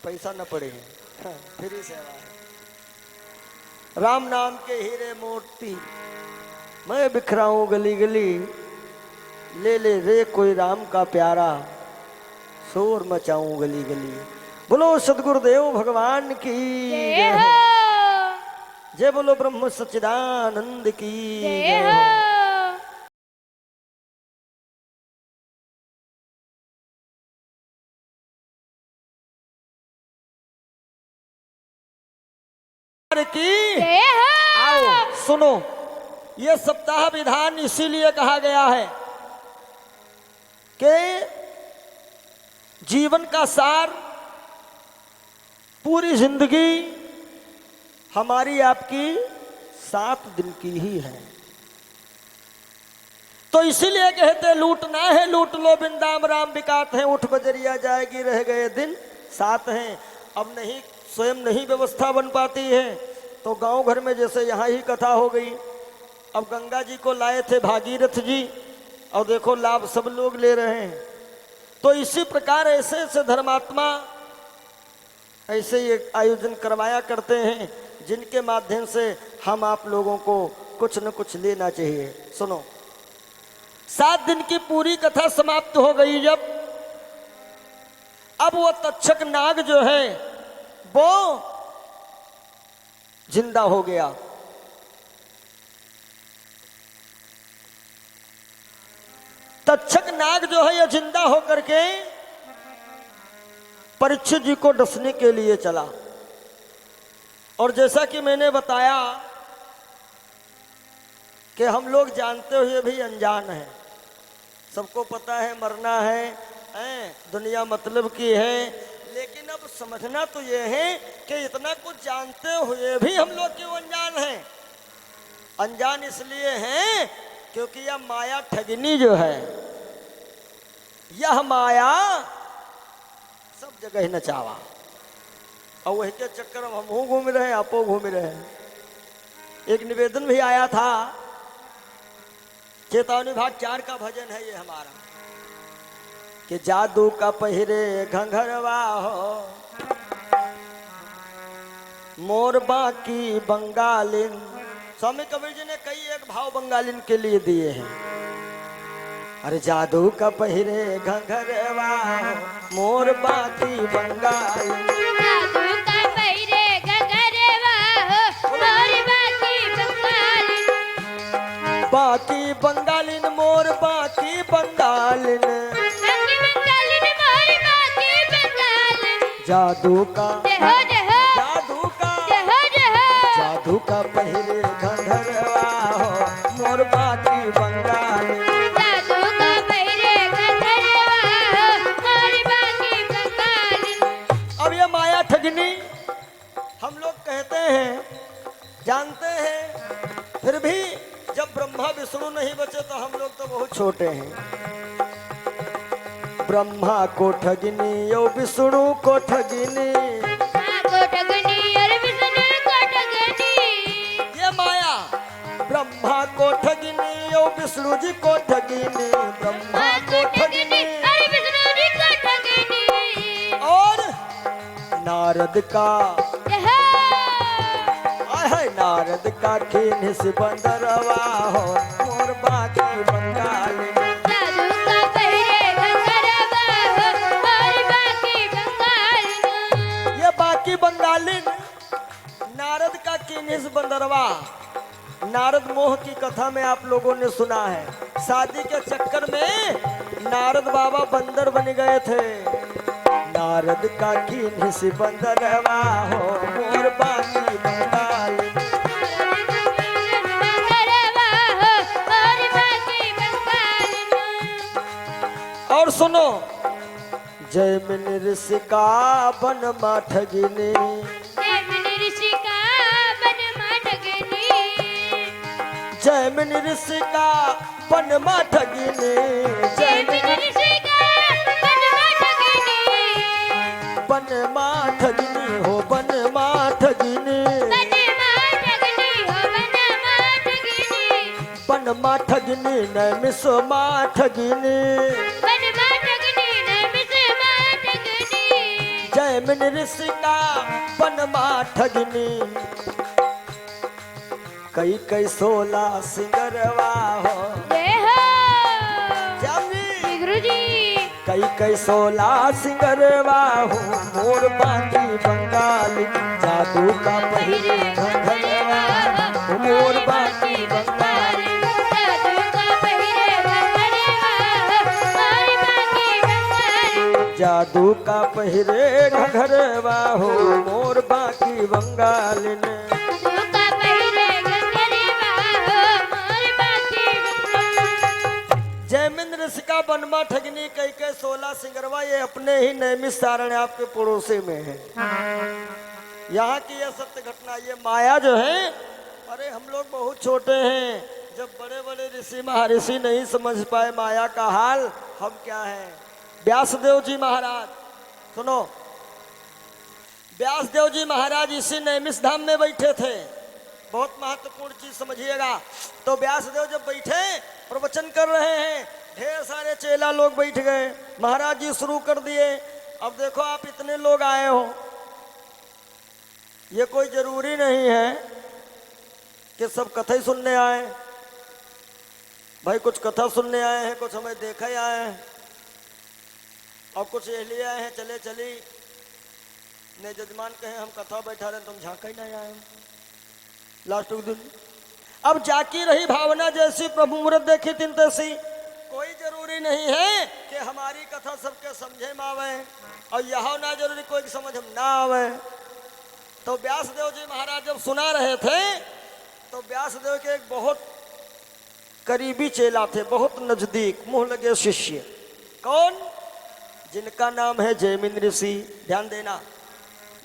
पैसा न पड़े फ्री सेवा है। राम नाम के हीरे मोती मैं बिखराऊं गली गली ले ले रे कोई राम का प्यारा शोर मचाऊं गली गली। बोलो सदगुरुदेव भगवान की जय जय। हो जय बोलो ब्रह्म सच्चिदानंद की जय जय। हो। की जय हो आओ सुनो ये सप्ताह विधान इसीलिए कहा गया है कि जीवन का सार पूरी जिंदगी हमारी आपकी 7 दिन की ही है। तो इसीलिए कहते लूटना है लूट लो बिंदाम राम बिकात है उठ बजरिया जाएगी रह गए दिन 7 हैं। अब नहीं स्वयं नहीं व्यवस्था बन पाती है तो गांव घर में जैसे यहाँ ही कथा हो गई। अब गंगा जी को लाए थे भागीरथ जी और देखो लाभ सब लोग ले रहे हैं। तो इसी प्रकार ऐसे ऐसे धर्मात्मा ऐसे ही आयोजन करवाया करते हैं जिनके माध्यम से हम आप लोगों को कुछ न कुछ लेना चाहिए। सुनो 7 दिन की पूरी कथा समाप्त हो गई जब अब वो तक्षक नाग जो है वो जिंदा हो गया। तक्षक नाग जो है ये जिंदा होकर के परीक्षित जी को डसने के लिए चला। और जैसा कि मैंने बताया कि हम लोग जानते हुए भी अनजान हैं। सबको पता है मरना है, दुनिया मतलब की है, लेकिन अब समझना तो ये है कि इतना कुछ जानते हुए भी हम लोग क्यों अनजान हैं। अनजान इसलिए हैं क्योंकि यह माया ठगनी जो है, यह माया सब जगह नचावा और वही के चक्कर में हम घूम रहे हैं, आपो घूम रहे हैं। एक निवेदन भी आया था, चेतावनी भाग 4 का भजन है ये हमारा, कि जादू का पहिरे घंघरवा हो मोर बाकी बंगालिन। स्वामी कबीर जी ने कई एक भाव बंगालिन के लिए दिए हैं। अरे जादू का पहिरे घंघरवा हो मोर बाकी बंगालिन। जादू का पहिरे घंघरवा हो मोर बाकी बंगालिन। बाकी बंगालिन मोर बाकी बंगालिन। बाकी बंगालिन मोर बाकी बंगालिन। जादू का जय हो जय हो जादू का जय हो जय हो। जादू का पहिरे घंघरवा हो मोर बाकी बंगालिन। जादू का पहिरे घंघरवा हो मोर बाकी बंगालिन। छोटे हैं। ब्रह्मा को ठगिनी यो विष्णु को ठगिनी, माँ को ठगनी और विष्णु को ठगनी। ये माया ब्रह्मा को ठगिनी यो विष्णु जी को ठगिनी, ब्रह्मा माँ को को ठगनी ठगिनी और विष्णु जी को ठगनी। और नारद का यह है नारद का खीन से बंदरवा हो मोर बाकी बंगाली। जादू का पहिरे गंगरवा और बाकी बंगाल। ये बाकी बंगाली नारद का किन्हिस बंदरवा। नारद मोह की कथा में आप लोगों ने सुना है, शादी के चक्कर में नारद बाबा बंदर बन गए थे। नारद का किन्हिस बंदरवा हो मोर बाकी बंगाली। गंगरवा और बाकी बंगाल। और सुनो, जैमिन ऋषि का बन मा ठगिनी, जैमिन ऋषि का बन मा ठगनी। जैमिन ऋषि का बन मा ठगिनी, जैमिन जैमिन ऋषि का बन मा ठगनी। बन मा ठगिनी हो बन मा ठगिनी, बन मा ठगनी हो बन मा ठगनी। बन मा ठगिनी नैमिष मा ठगिनी। बन मा ठगनी नैमिष मा ठगनी। जैमिन ऋषि का बन मा ठगिनी, कई कई 16 सिंगरवा हो जय हो जामी। श्री गुरु जी। कई कई 16 सिंगरवा हो मोर बाकी बंगाली। जादू का पहिरे घंघरवा हो मोर बाकी बंगाली। जादू का पहिरे घंघरवा और बाकी बंगाल। जादू का पहिरे घंघरवा हो मोर बाकी बंगाली ने। जादू का पहिरे घंघरवा और बाकी बंगाल। जैमिन ऋषि का बनमा ठगनी कई कई 16 सिंगरवा, ये अपने ही नैमिषारण्य आपके पड़ोसी में है। यहाँ की यह सत्य घटना। ये माया जो है, अरे हम लोग बहुत छोटे हैं, जब बड़े बड़े ऋषि महर्षि नहीं समझ पाए माया का हाल, हम क्या हैं। व्यासदेव जी महाराज सुनो, व्यासदेव जी महाराज इसी नैमिष धाम में बैठे थे। बहुत महत्वपूर्ण चीज समझिएगा। तो व्यासदेव जब बैठे प्रवचन कर रहे हैं, ढेर सारे चेला लोग बैठ गए। महाराज जी शुरू कर दिए। अब देखो आप इतने लोग आए हो, ये कोई जरूरी नहीं है कि सब कथा ही सुनने आए। भाई कुछ कथा सुनने आए हैं, कुछ हमें देखा ही आए हैं, और कुछ इसलिए आए हैं चले चली ने जजमान कहे हम कथा बैठा रहे, तुम झांका ही नहीं आए लास्ट दिन। अब जाकी रही भावना जैसी प्रभु मूर्त देखी तीन तैसी। कोई जरूरी नहीं है कि हमारी कथा सबके समझे में आवे, और यहाँ ना जरूरी कोई समझ में ना आवे। तो व्यासदेव जी महाराज जब सुना रहे थे, तो व्यासदेव के एक बहुत करीबी चेला थे, बहुत नजदीक मुंह लगे शिष्य। कौन? जिनका नाम है जैमिन ऋषि। ध्यान देना,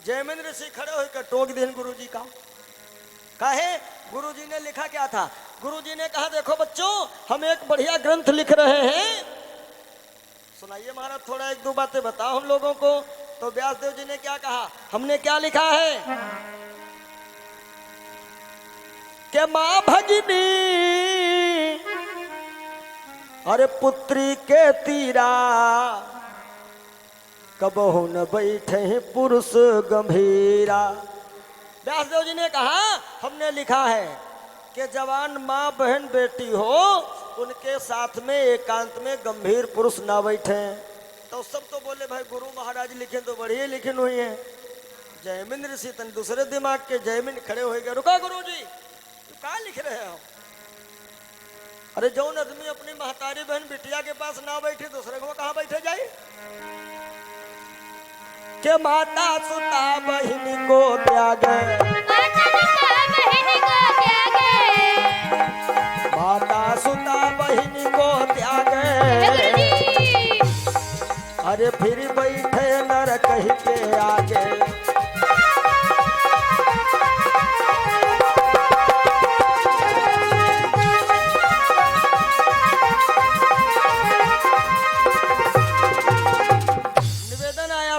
जैमिन ऋषि खड़े होकर टोक देन गुरु जी का। काहे? गुरु जी ने लिखा क्या था? गुरु जी ने कहा देखो बच्चों, हम एक बढ़िया ग्रंथ लिख रहे हैं, सुनाइए महाराज, थोड़ा एक दो बातें बताओ हम लोगों को। तो व्यासदेव जी ने क्या कहा? हमने क्या लिखा है कि माँ भगिनी अरे पुत्री के तीरा, कबहु न बैठे पुरुष गंभीरा। व्यासदेव जी ने कहा हमने लिखा है कि जवान माँ बहन बेटी हो, उनके साथ में एकांत में गंभीर पुरुष ना बैठे। तो सब तो बोले भाई गुरु महाराज लिखे तो बढ़िया लिखन हुई है। जैमिन ऋषि तन दूसरे दिमाग के जैमिन खड़े हो गए, रुका गुरु जी तो क्या लिख रहे हो? अरे जौन आदमी अपनी महतारी बहन बिटिया के पास ना बैठे, दूसरे को कहाँ बैठे जाए? के माता सुता बहन को त्यागे, माता सुता बहन को त्यागे, माता सुता बहन को त्यागे, अरे फिर बैठे नर कहीं के आगे।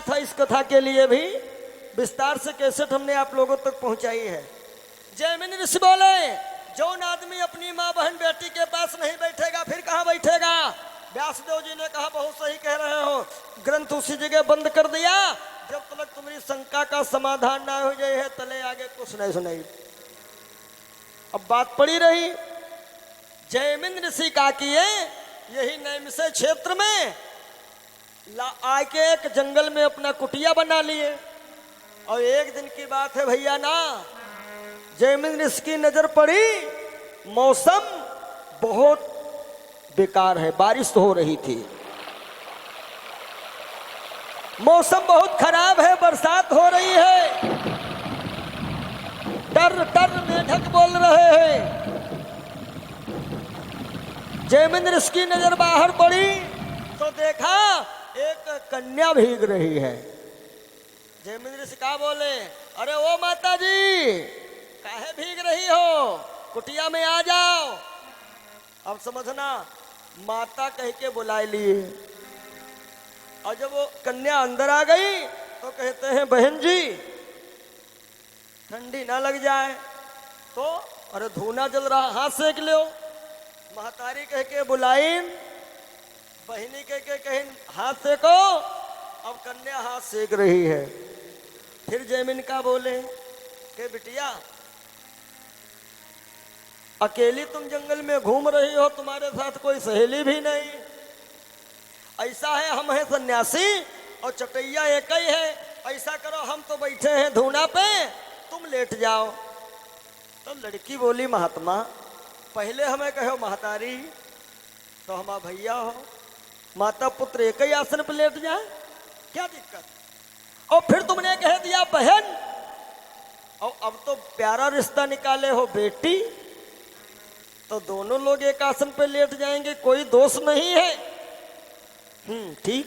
था इस कथा के लिए भी विस्तार से कैसेट हमने आप लोगों तक पहुंचाई है। जयमिनी ऋषि बोले, जौन आदमी अपनी माँ बहन बेटी के पास नहीं बैठेगा फिर कहाँ बैठेगा। व्यासदेव जी ने कहा बहुत सही कह रहे हो, ग्रंथ उसी जगह बंद कर दिया जब तक तुम्हारी शंका का समाधान ना हो जाए है, तले आगे कुछ नहीं सुनाई। अब बात पड़ी रही, जयमिन ऋषि का किए यही नैमिषे क्षेत्र में आके एक जंगल में अपना कुटिया बना लिए। और एक दिन की बात है भैया ना, जयमिन ऋषि की नजर पड़ी, मौसम बहुत बेकार है, बारिश हो रही थी, मौसम बहुत खराब है, बरसात हो रही है, टर टर मेढक बोल रहे हैं। जयमिन ऋषि की नजर बाहर पड़ी तो देखा एक कन्या भीग रही है। जयमिन ऋषि क्या बोले, अरे ओ माता जी काहे भीग रही हो, कुटिया में आ जाओ। अब समझना, माता कह के बुलाए लिए, और जब वो कन्या अंदर आ गई तो कहते हैं बहन जी ठंडी ना लग जाए तो, अरे धूना जल रहा हाथ सेक लो। महतारी कह के बुलाई, बहिनी कह के कहीं हाथ सेको, अब कन्या हाथ सेक रही है। फिर जयमिन का बोले कि बिटिया अकेली तुम जंगल में घूम रही हो, तुम्हारे साथ कोई सहेली भी नहीं। ऐसा है हम हैं सन्यासी और चटैया एक ही है, ऐसा करो हम तो बैठे हैं धूना पे, तुम लेट जाओ। तो लड़की बोली महात्मा पहले हमें कहो महतारी, तो हमारा भैया हो, माता पुत्र एक ही आसन पर लेट जाए, क्या दिक्कत। और फिर तुमने कह दिया बहन, और अब तो प्यारा रिश्ता निकाले हो बेटी, तो दोनों लोग एक आसन पे लेट जाएंगे, कोई दोष नहीं है। ठीक।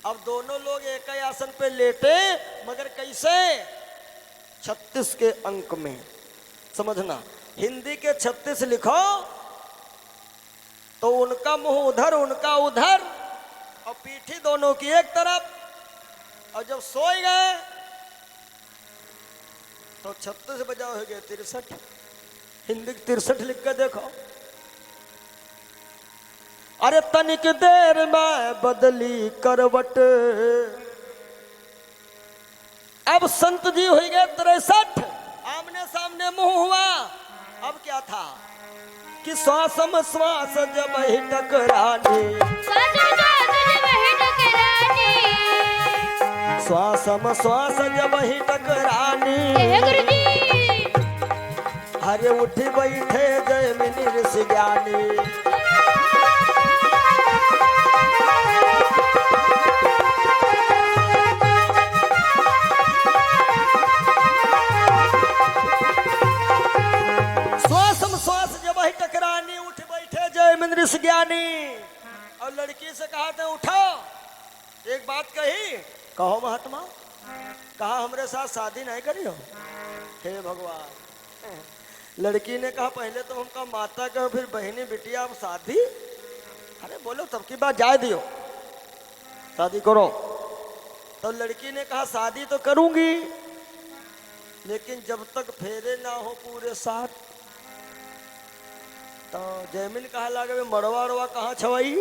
अब दोनों लोग एक ही आसन पे लेटे, मगर कैसे, 36 के अंक में। समझना, हिंदी के 36 लिखो तो उनका मुंह उधर उनका उधर, और पीठी दोनों की एक तरफ। और जब सोए गए तो 36 बजा हो गए 63, हिंदी 63 लिख के देखो। अरे तनिक देर में बदली करवट, अब संत जी हो गए 63, आमने सामने मुंह हुआ। अब क्या था कि श्वासम श्वास जब ही टकरानी, श्वासम श्वास जब ही टकरानी, हरे उठी बैठे जयमिनी ऋषि ज्ञानी। श्वासम श्वास जब ही टकरानी, उठ बैठे जयमिनी ऋषि ज्ञानी। और लड़की से कहा था उठो, एक बात कही, कहो महात्मा, कहा हमरे साथ शादी नहीं करी हो। हे भगवान। लड़की ने कहा पहले तो हमका माता कहो, फिर बहनी बिटिया, अब शादी, अरे बोलो तब की बात जाए दियो, शादी करो। तो लड़की ने कहा शादी तो करूंगी, लेकिन जब तक फेरे ना हो पूरे 7। तो जयमिन कहा लगे मड़वा उड़वा कहाँ छवाई,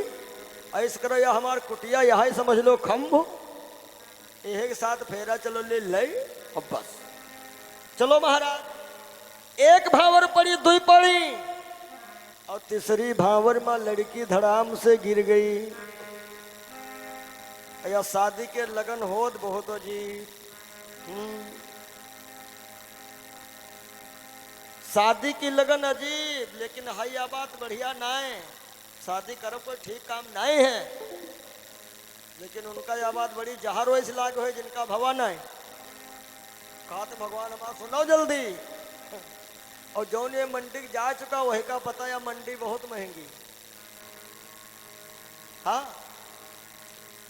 ऐस करो या हमार कुटिया यहाँ ही समझ लो खम्भ, एक साथ फेरा चलो ले ले, अब बस चलो महाराज। एक भावर पड़ी, दुई पड़ी, और तीसरी भावर में लड़की धड़ाम से गिर गई। या शादी के लगन होत बहुत हो जी। शादी की लगन अजीब, लेकिन हाई बात बढ़िया ना है, शादी करो कोई ठीक काम नहीं है, लेकिन उनका यह बात बड़ी जहर हो इस लाग हो जिनका भवन है। कहा तो भगवान हमारा सुनाओ जल्दी। और जौन ये मंडी जा चुका वही का पता, या मंडी बहुत महंगी। हाँ,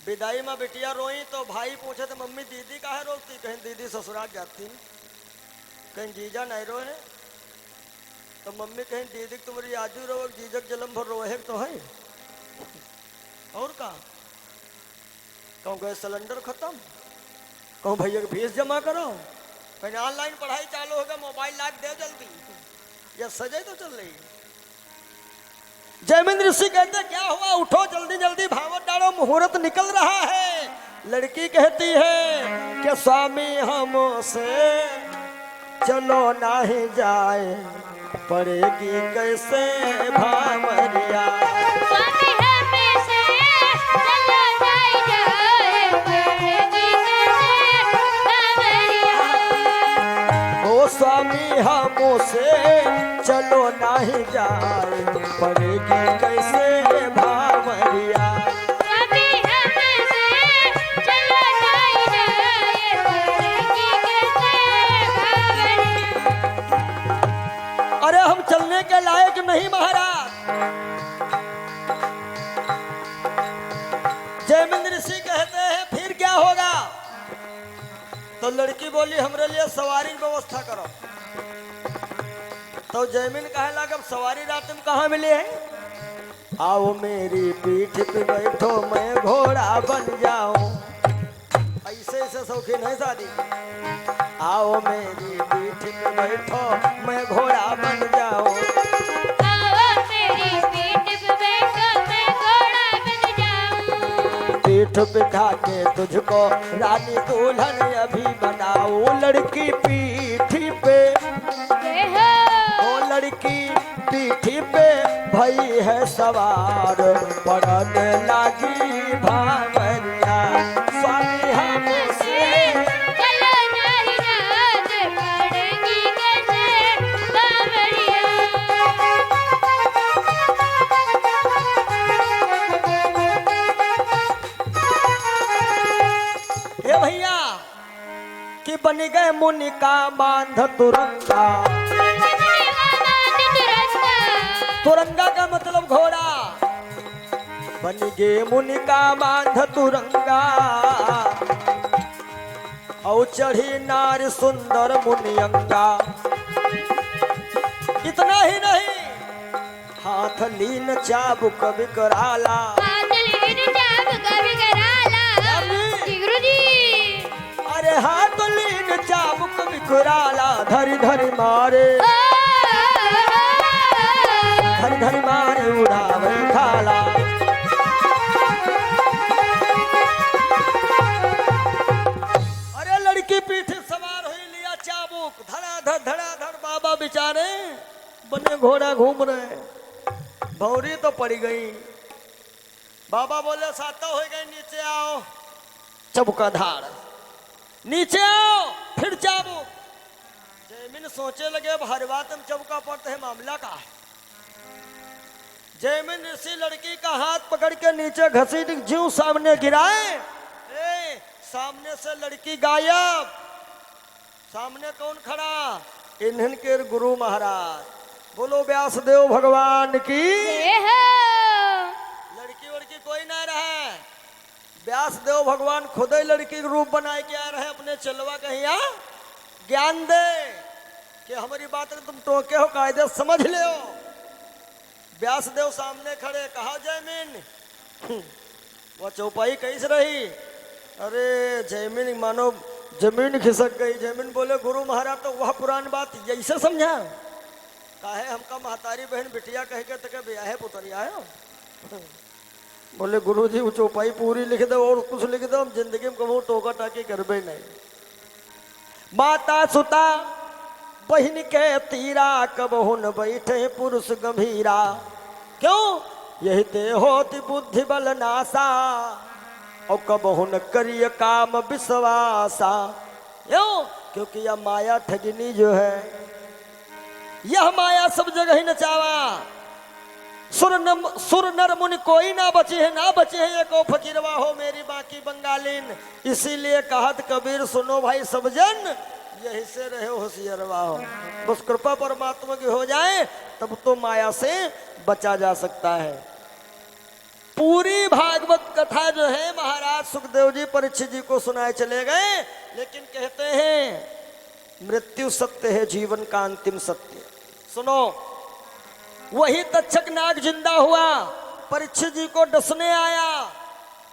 विदाई में बिटिया रोई तो भाई पूछे तो मम्मी दीदी काहे रोती, कहीं दीदी ससुराल जाती, कहीं जीजा नहीं रोए, तो मम्मी कहीं दीदी तुम्हारी आजू रो, जीजक जलम भर रोहे तो है और का। कहूँ गैस सिलेंडर खत्म, कहूँ भैया के फीस जमा करो, कहीं ऑनलाइन पढ़ाई चालू होगा, मोबाइल लाग दे जल्दी, या सजे तो चल रही। जयमिंद्र ऋषि कहते क्या हुआ, उठो जल्दी जल्दी भावत डालो, मुहूर्त निकल रहा है। लड़की कहती है कि स्वामी हमसे चलो नहीं जाए, पड़ेगी कैसे भावरिया। स्वामी हमें से चलो नहीं जाए, पड़ेगी कैसे भावरिया। ओ स्वामी हमसे चलो नहीं जाए, पड़ेगी कैसे भावरिया। स्वामी हमें से चलो नहीं जाए, पड़ेगी कैसे भावरिया। अरे हम चलने के लायक नहीं महाराज। जयमिंद्र ऋषि कहते हैं फिर क्या होगा। तो लड़की बोली हमरे लिए सवारी की व्यवस्था करो। तो जयमिन कहे लगा अब सवारी रात में कहाँ मिले हैं। आओ मेरी पीठ पे बैठो मैं घोड़ा बन जाऊं, ऐसे ऐसे शौकीन है शादी। आओ मेरी पीठ पे बैठो मैं घोड़ा बन जाऊं, आओ मेरी पीठ पे बैठो मैं घोड़ा बन जाऊं। पीठ बिठा के तुझको रानी दुल्हन अभी बनाऊं। लड़की पीठी पे, ओ लड़की पीठी पे भई है सवार, पड़ने लगी भावरिया। स्वामी हमसे चलो नहीं जाए, पड़ेगी कैसे भावरिया। हे भैया कि बन गए मुनि का बांध तुरंगा। तुरंगा का मतलब घोड़ा। बन गए मुनि का बांध तुरंगा, और चढ़ी नार सुंदर मुनियंगा। इतना ही नहीं, हाथ लीन चाबुक विकराला। अरे हाथ लीन चाबुक विकराला, धरी धरी मारे, धरी धरी मारे उड़ावे खाला। अरे लड़की पीठ सवार हुई, लिया चाबुक, धड़ा धड़ बाबा बेचारे बने घोड़ा घूम रहे। भौरी तो पड़ गई। बाबा बोले साता हो गए, नीचे आओ। चबुका धाड़, नीचे आओ, फिर चाबुक। जयमिन सोचे लगे अब हर बात हम चबुका पड़ते हैं, मामला का है। जयमिन ऋषि लड़की का हाथ पकड़ के नीचे घसीट ज्यों सामने गिराए। सामने से लड़की गायब। सामने कौन खड़ा, इन्हन के गुरु महाराज। बोलो व्यासदेव भगवान की। लड़की वड़की कोई ना रहे, व्यासदेव भगवान खुद ही लड़की के रूप बनाए के आ रहे अपने चलवा कहीं ज्ञान दे कि हमारी बात तुम टोके हो, कायदे समझ ले हो। व्यासदेव सामने खड़े, कहा जयमिन वो चौपाई कैसे रही। अरे जयमिन मानो जमीन खिसक गई। जयमिन बोले गुरु महाराज तो वह पुरानी बात जैसे समझा, काहे हमका महतारी बहन बिटिया कह के तक ब्याहे पुतरिया है। बोले गुरु जी वो चौपाई पूरी लिख दो और कुछ लिख दो, हम जिंदगी में कहूँ टोका टाकी करबे नहीं। माता सुता बहन के तीरा, कब हुन बैठे पुरुष गंभीरा। क्यों, यही ते होती बुद्धि बल नासा, और कब हुन करिय काम विश्वासा। क्यों, क्योंकि यह माया ठगिनी जो है, यह माया सब जगह ही नचावा। सुर नर मुनि कोई ना बचे है, ना बचे है एको फकीरवा हो मेरी बाकी बंगालीन। इसीलिए कहत कबीर सुनो भाई सब जन, यही से रहे होशियारवा हो। बस कृपा परमात्मा की हो जाए तब तो माया से बचा जा सकता है। पूरी भागवत कथा जो है महाराज सुखदेव जी परीक्षित जी को सुनाए चले गए, लेकिन कहते हैं मृत्यु सत्य है, जीवन का अंतिम सत्य। सुनो, वही तक्षक नाग जिंदा हुआ, परीक्षित जी को डसने आया,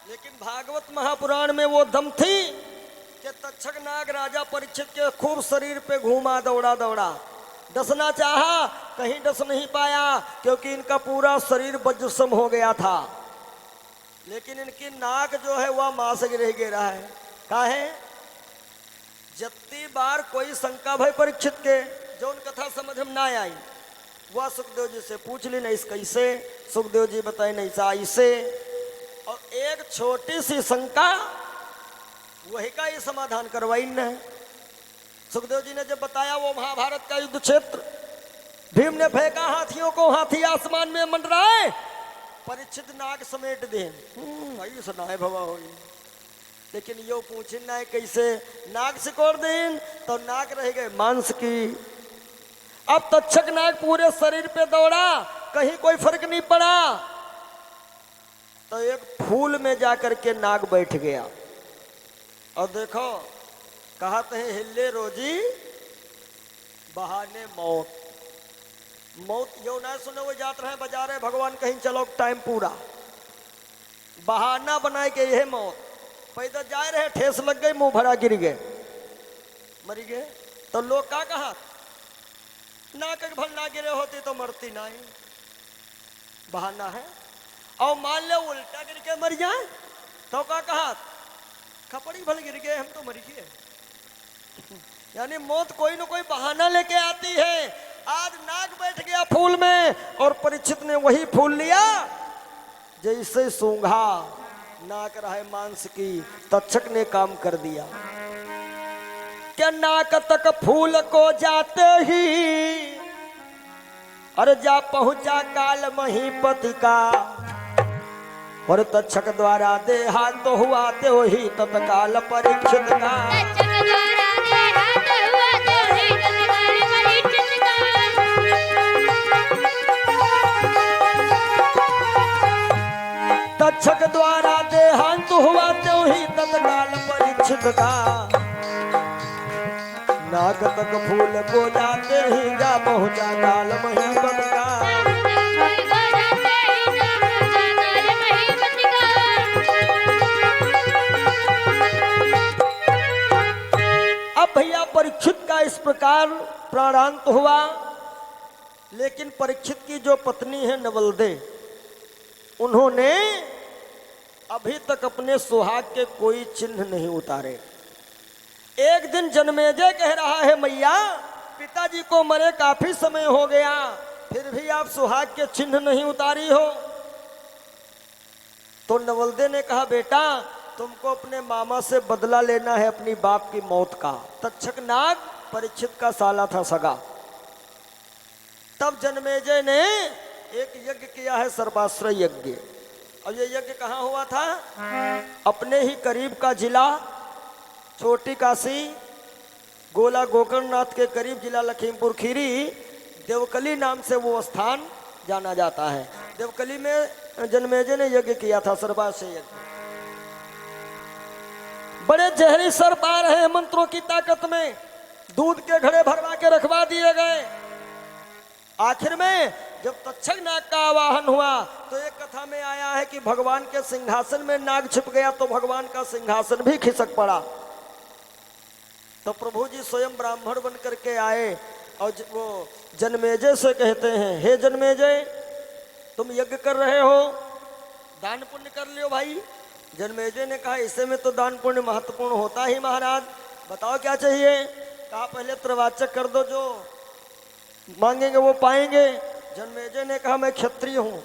लेकिन भागवत महापुराण में वो दम थी कि तक्षक नाग राजा परीक्षित के खूब शरीर पे घूमा, दौड़ा दौड़ा, डसना चाहा, कहीं डस नहीं पाया, क्योंकि इनका पूरा शरीर वज्रसम हो गया था। लेकिन इनकी नाक जो है वह मांस रह गिरा है। काहे? जितनी बार कोई शंका भय परीक्षित के जो उन कथा समझ में ना आई, वह सुखदेव जी से पूछ ली, नहीं कैसे? सुखदेव जी बताए नहीं सा ऐसे। और एक छोटी सी शंका वही का ही समाधान करवाई न। सुखदेव जी ने जब बताया वो महाभारत का युद्ध क्षेत्र, भीम ने फेंका हाथियों को, हाथी आसमान में मंडराए, परीक्षित नाग समेट दे। सुना है भवा हो। लेकिन यो पूछिन ना कैसे? नाग सिकोड़ देन तो नाग रह गए मांस की। अब तक्षक नाग पूरे शरीर पे दौड़ा, कहीं कोई फर्क नहीं पड़ा, तो एक फूल में जाकर के नाग बैठ गया। और देखो कहते हैं हिल्ले रोजी बहाने मौत। मौत यो ना सुने वो जात रहे बाजारे, भगवान कहीं चलो टाइम पूरा, बहाना बनाए के यह मौत। पैदल जा रहे, ठेस लग गई, मुंह भरा गिर गए, मर गए। तो लोग का कहा ना कर भल ना गिरे होती तो मरती ना ही, बहाना है। और मान लो उल्टा गिर के मर जाए तो का कहा खपड़ी भल गिर गए, हम तो मर गए। यानी मौत कोई ना कोई बहाना लेके आती है। आज नाग बैठ गया फूल में और परीक्षित ने वही फूल लिया जैसे सूंघा, नाक रहा मांस की। तक्षक ने काम कर दिया क्या नाक तक फूल को जाते ही, अरे जा पहुंचा काल महीपति का। और तक्षक द्वारा देहांत हुआ तो ही तत्काल परीक्षित का। तक्षक द्वारा देहांत हुआ तो ही तत्काल परीक्षित का। नाग तक फूल को जाते ही जा पहुंचा काल महीपत का। अब भैया परीक्षित का इस प्रकार प्राणांत हुआ। लेकिन परीक्षित की जो पत्नी है नवलदे, उन्होंने अभी तक अपने सुहाग के कोई चिन्ह नहीं उतारे। एक दिन जन्मेजय कह रहा है मैया पिताजी को मरे काफी समय हो गया, फिर भी आप सुहाग के चिन्ह नहीं उतारी हो। तो नवलदे ने कहा बेटा तुमको अपने मामा से बदला लेना है अपनी बाप की मौत का। तक्षक नाग परीक्षित का साला था सगा। तब जन्मेजय ने एक यज्ञ किया है सर्वाश्रय यज्ञ। और ये यज्ञ कहाँ हुआ था? अपने ही करीब का जिला छोटी काशी गोला गोकर्णनाथ के करीब जिला लखीमपुर खीरी देवकली नाम से वो स्थान जाना जाता है। देवकली में जन्मेजय ने यज्ञ किया था सर्वाश्रय यज्ञ। बड़े जहरी सर्प आ रहे हैं मंत्रों की ताकत में, दूध के घड़े भरवा के रखवा दिए गए। आखिर में जब तक्षक नाग का आवाहन हुआ तो एक कथा में आया है कि भगवान के सिंहासन में नाग छिप गया तो भगवान का सिंहासन भी खिसक पड़ा। तो प्रभु जी स्वयं ब्राह्मण बन करके आए और वो जन्मेजय से कहते हैं हे जन्मेजय तुम यज्ञ कर रहे हो, दान पुण्य कर लियो भाई। जन्मेजय ने कहा इसे में तो दान पुण्य महत्वपूर्ण होता ही महाराज, बताओ क्या चाहिए? कहा पहले त्रिवाचक कर दो, जो मांगेंगे वो पाएंगे। जन्मेजय ने कहा मैं क्षत्रिय हूँ,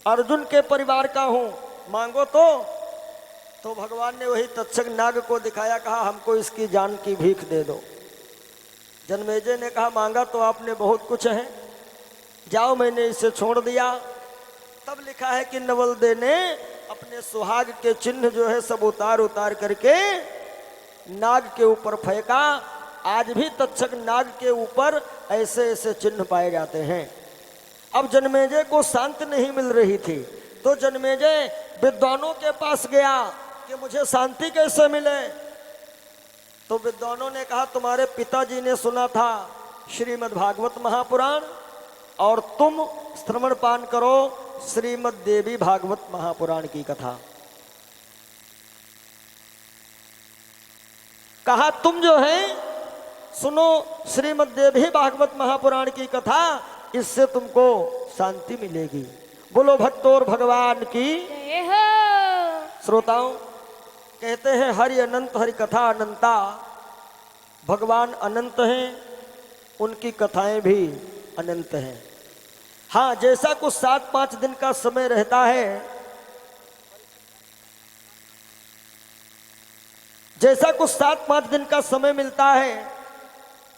अर्जुन के परिवार का हूँ, मांगो तो भगवान ने वही तक्षक नाग को दिखाया, कहा हमको इसकी जान की भीख दे दो। जन्मेजय ने कहा मांगा तो आपने बहुत कुछ है, जाओ मैंने इसे छोड़ दिया। तब लिखा है कि नवलदे ने अपने सुहाग के चिन्ह जो है सब उतार करके नाग के ऊपर फेंका। आज भी तक्षक नाग के ऊपर ऐसे ऐसे चिन्ह पाए जाते हैं। अब जन्मेजय को शांति नहीं मिल रही थी तो जन्मेजय विद्वानों के पास गया कि मुझे शांति कैसे मिले। तो विद्वानों ने कहा तुम्हारे पिताजी ने सुना था श्रीमद् भागवत महापुराण और तुम श्रवण पान करो श्रीमद् देवी भागवत महापुराण की कथा। कहा तुम जो है सुनो श्रीमद्देवी भागवत महापुराण की कथा, इससे तुमको शांति मिलेगी। बोलो भक्त और भगवान की। जय हो। श्रोताओं, कहते हैं हरि अनंत हरि कथा अनंता, भगवान अनंत हैं, उनकी कथाएं भी अनंत हैं। हाँ, जैसा कुछ 7-5 दिन का समय रहता है, जैसा कुछ 7-5 दिन का समय मिलता है,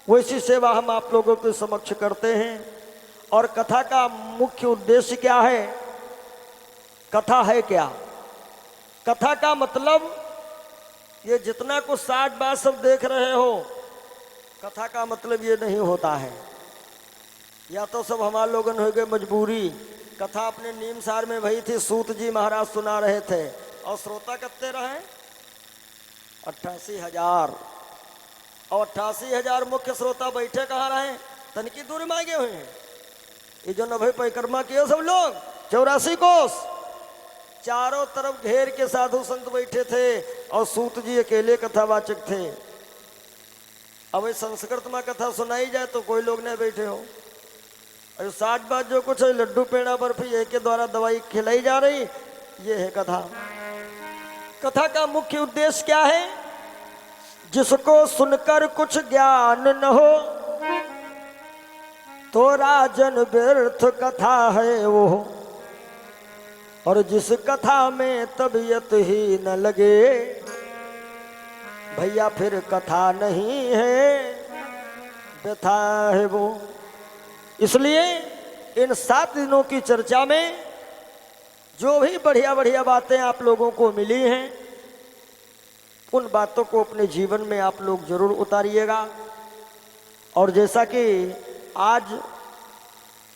वैसी सेवा हम आप लोगों के समक्ष करते हैं। और कथा का मुख्य उद्देश्य क्या है? कथा है क्या? कथा का मतलब ये जितना कुछ 60 बात सब देख रहे हो, कथा का मतलब ये नहीं होता है। या तो सब हमारे लोगन हो गए मजबूरी। कथा अपने नीमसार में भई थी, सूत जी महाराज सुना रहे थे, और श्रोता कितने रहे? 88,000। और 88,000 मुख्य श्रोता बैठे कहाँ रहे? तनकी दूरी मांगे हुए हैं। ये जो न भाई परिक्रमा किए सब लोग 84 कोस, चारों तरफ घेर के साधु संत बैठे थे, और सूत जी अकेले कथावाचक थे। अब संस्कृत में कथा सुनाई जाए तो कोई लोग नहीं बैठे हो। और 60 बात जो कुछ है, लड्डू पेड़ा बर्फी यह के द्वारा दवाई खिलाई जा रही, ये है कथा। कथा का मुख्य उद्देश्य क्या है? जिसको सुनकर कुछ ज्ञान न हो तो राजन व्यर्थ कथा है वो, और जिस कथा में तबीयत ही न लगे भैया फिर कथा नहीं है, व्यथा है वो। इसलिए इन 7 दिनों की चर्चा में जो भी बढ़िया बढ़िया बातें आप लोगों को मिली हैं, उन बातों को अपने जीवन में आप लोग जरूर उतारिएगा। और जैसा कि आज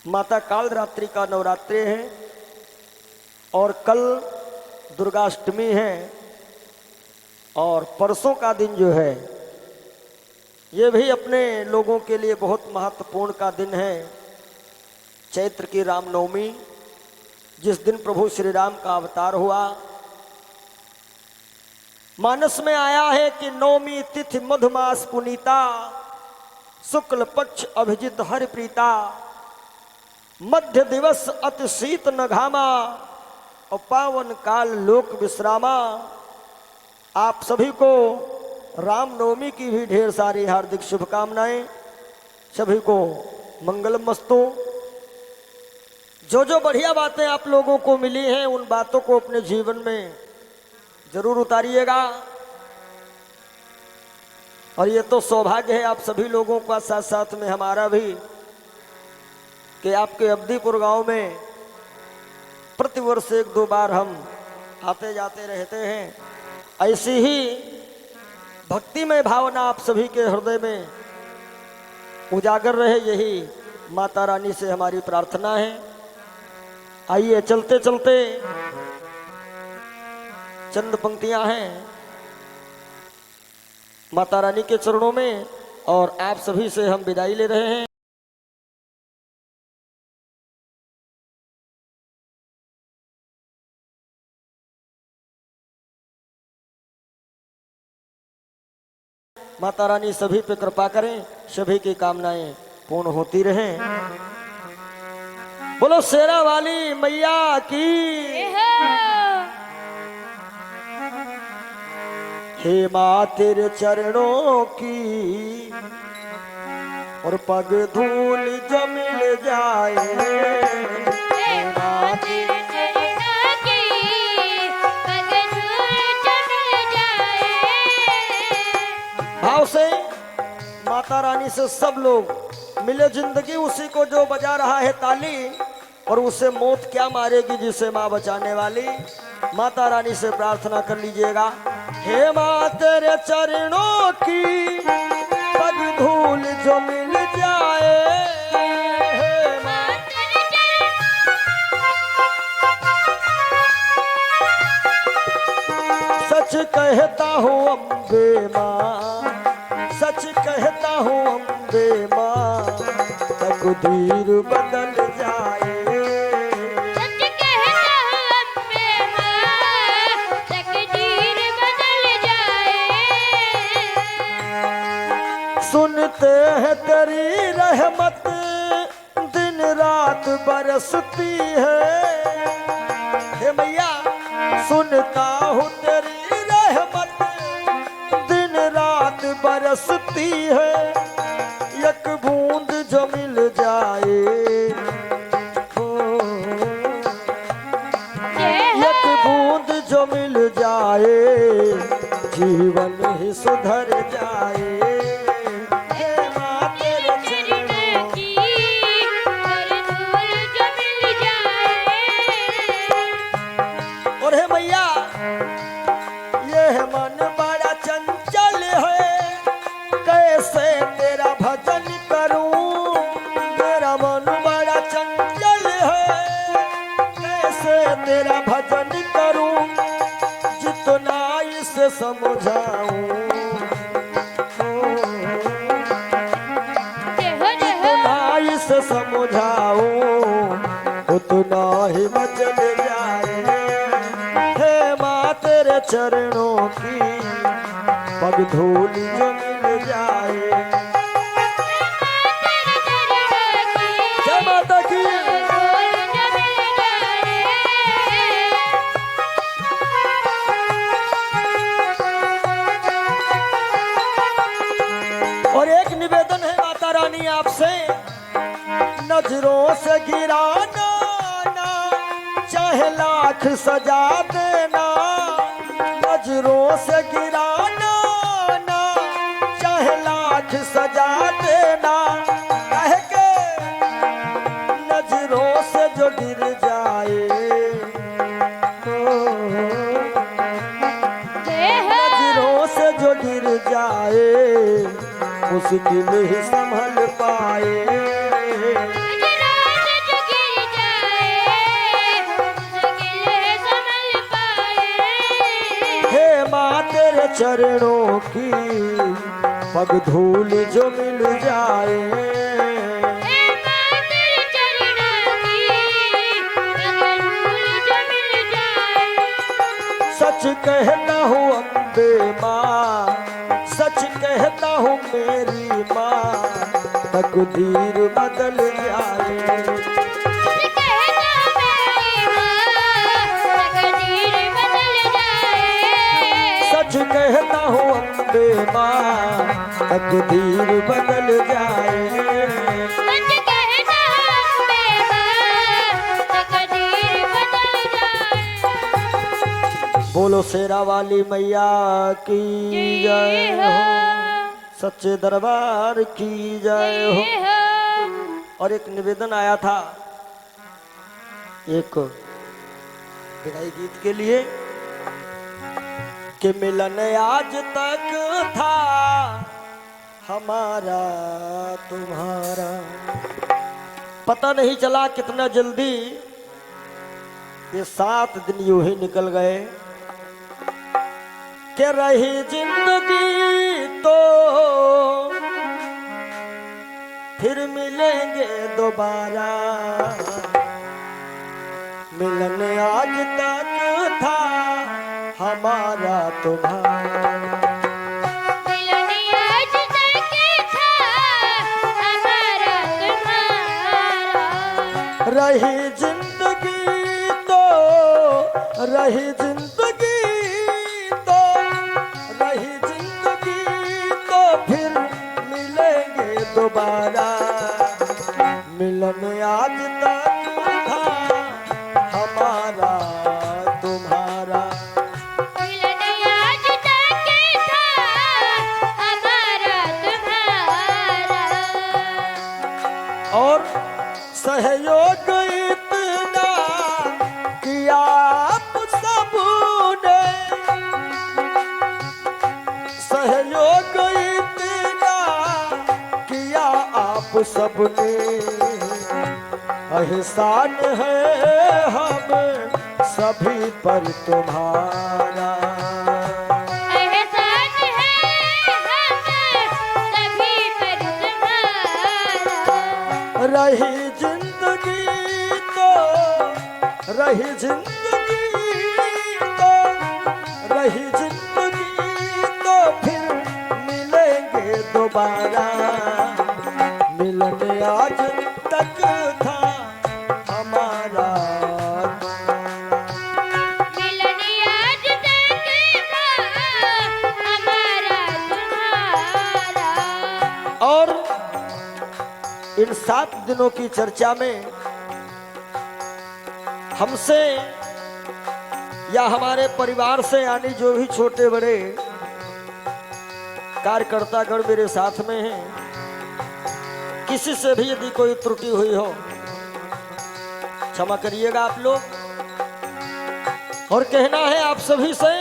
माता कालरात्रि का नवरात्रि है और कल दुर्गाष्टमी है, और परसों का दिन जो है ये भी अपने लोगों के लिए बहुत महत्वपूर्ण का दिन है। चैत्र की रामनवमी, जिस दिन प्रभु श्री राम का अवतार हुआ। मानस में आया है कि नवमी तिथि मधुमास पुनीता, शुक्ल पक्ष अभिजित हरि प्रीता, मध्य दिवस अति शीत न घामा, और पावन काल लोक विश्रामा। आप सभी को रामनवमी की भी ढेर सारी हार्दिक शुभकामनाएं। सभी को मंगलम मस्तु। जो जो बढ़िया बातें आप लोगों को मिली हैं, उन बातों को अपने जीवन में जरूर उतारिएगा। और ये तो सौभाग्य है आप सभी लोगों का, साथ साथ में हमारा भी, कि आपके अब्दीपुर गांव में प्रतिवर्ष 1-2 बार हम आते जाते रहते हैं। ऐसी ही भक्तिमय भावना आप सभी के हृदय में उजागर रहे, यही माता रानी से हमारी प्रार्थना है। आइए चलते चलते चंद पंक्तियां हैं माता रानी के चरणों में, और आप सभी से हम विदाई ले रहे हैं। माता रानी सभी पे कृपा करें, सभी की कामनाएं पूर्ण होती रहें। बोलो शेरा वाली मैया की। जय हो। हे माँ तेरे चरणों की और पग धूल जो मिल जाए, हे माँ तेरे चरणों की पग धूल जो मिल जाए। भाव से माता रानी से सब लोग मिले जिंदगी, उसी को जो बजा रहा है ताली, और उसे मौत क्या मारेगी जिसे माँ बचाने वाली। माता रानी से प्रार्थना कर लीजिएगा। हे माँ तेरे चरणों की पग धूल जो मिल जाए, हे माँ सच कहता हूँ अम्बे माँ, सच कहता हूँ अम्बे माँ, तकदीर बदल जाए। सच कहता हूँ अम्बे माँ, तकदीर बदल जाए। सुनते हैं तेरी रहमत दिन रात बरसती है। हे मैया सुनता हूँ तेरी रहमत दिन रात बरसती है। एक बूंद जो मिल जाए एक बूंद जो मिल जाए जीवन ही सुधर जाए। हे माँ तेरे चरणों की धूल जो मिल जाए। और हे मैया यह मन बड़ा चंचल है कैसे तेरा भजन करूं। मेरा मन बड़ा चंचल है कैसे तेरा भजन करूं। जितना इसे समझाऊं जितना इसे समझाऊं उतना ही मचल जाए। हे माँ तेरे चरणों की पग धूल जो मिल जाए। जय माता की। और एक निवेदन है माता रानी आपसे, नजरों से गिराना ना चाहे लाख सजा देना। नजरों से गिराना ना चाहे लाख सजा देना। कह के नजरों से जो गिर जाए नजरों से जो गिर जाए मुश्किल ही संभल पाए। हे माँ तेरे चरणों की पग धूल जो मिल जाए। सच कहता हूँ अम्बे माँ सच कहता हूँ मेरी माँ तकदीर बदल जाए। सच कहता हूँ अम्बे माँ तकदीर बदल जाए। बोलो शेरा वाली मैया की जय हो सच्चे दरबार की जय हो। और एक निवेदन आया था एक विदाई गीत के लिए कि मिलन आज तक था हमारा तुम्हारा। पता नहीं चला कितना जल्दी ये 7 दिन यूं ही निकल गए कि रही जिंदगी तो फिर मिलेंगे दोबारा। मिलन आज तक था हमारा तुम्हारा। रही जिंदगी तो रही जिंदगी तो रही जिंदगी तो फिर मिलेंगे दोबारा। मिलन आज तक था हमारा तुम्हारा। और सहयोग इतना किया आप सबने। सहयोग इतना किया आप सबने। एहसान है हम सभी पर तुम्हारा। रही जिंदगी तो रही जिंदगी तो रही जिंदगी तो फिर मिलेंगे मिलेंगे दोबारा। मिलन आज तक था हमारा। मिलन आज तक था हमारा तुम्हारा। और इन 7 दिनों की चर्चा में हमसे या हमारे परिवार से यानी जो भी छोटे बड़े कार्यकर्तागण मेरे साथ में हैं, किसी से भी यदि कोई त्रुटि हुई हो क्षमा करिएगा आप लोग। और कहना है आप सभी से,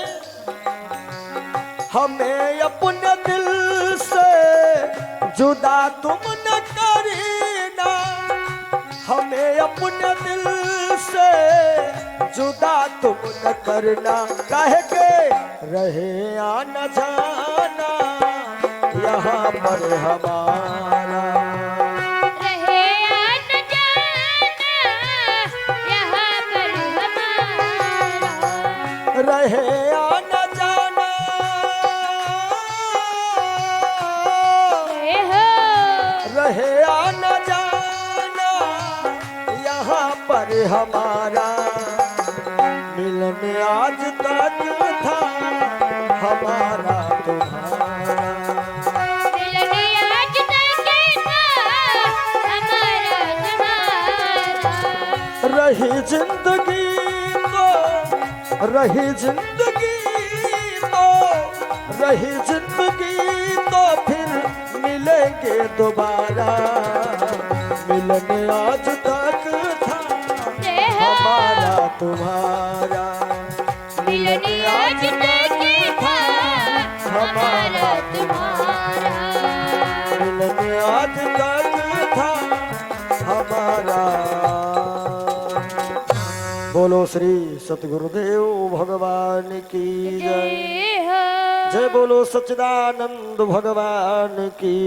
हमें अपने दिल से जुदा तुम न करना। हमें अपने दिल से जुदा तुम न करना। काहे के रहे आना जाना यहाँ पर हमारा। रहे आना जाना यहाँ पर हमारा। रहे आना जाना हे हो रहे आना जाना यहाँ पर हमारा। मिलन आज तक था हमारा तुम्हारा। मिलन आज तक था हमारा तुम्हारा। रही जिंदगी तो रही जिंदगी तो रही जिंदगी तो फिर मिलेंगे दोबारा। मिलन आज तक था हे हो हमारा तुम्हारा। मिलन आज तक था हमारा तुम्हारा। मिलन आज तक था हमारा। बोलो श्री सतगुरुदेव भगवान की जय। जय हो जय बोलो सच्चिदानंद भगवान की।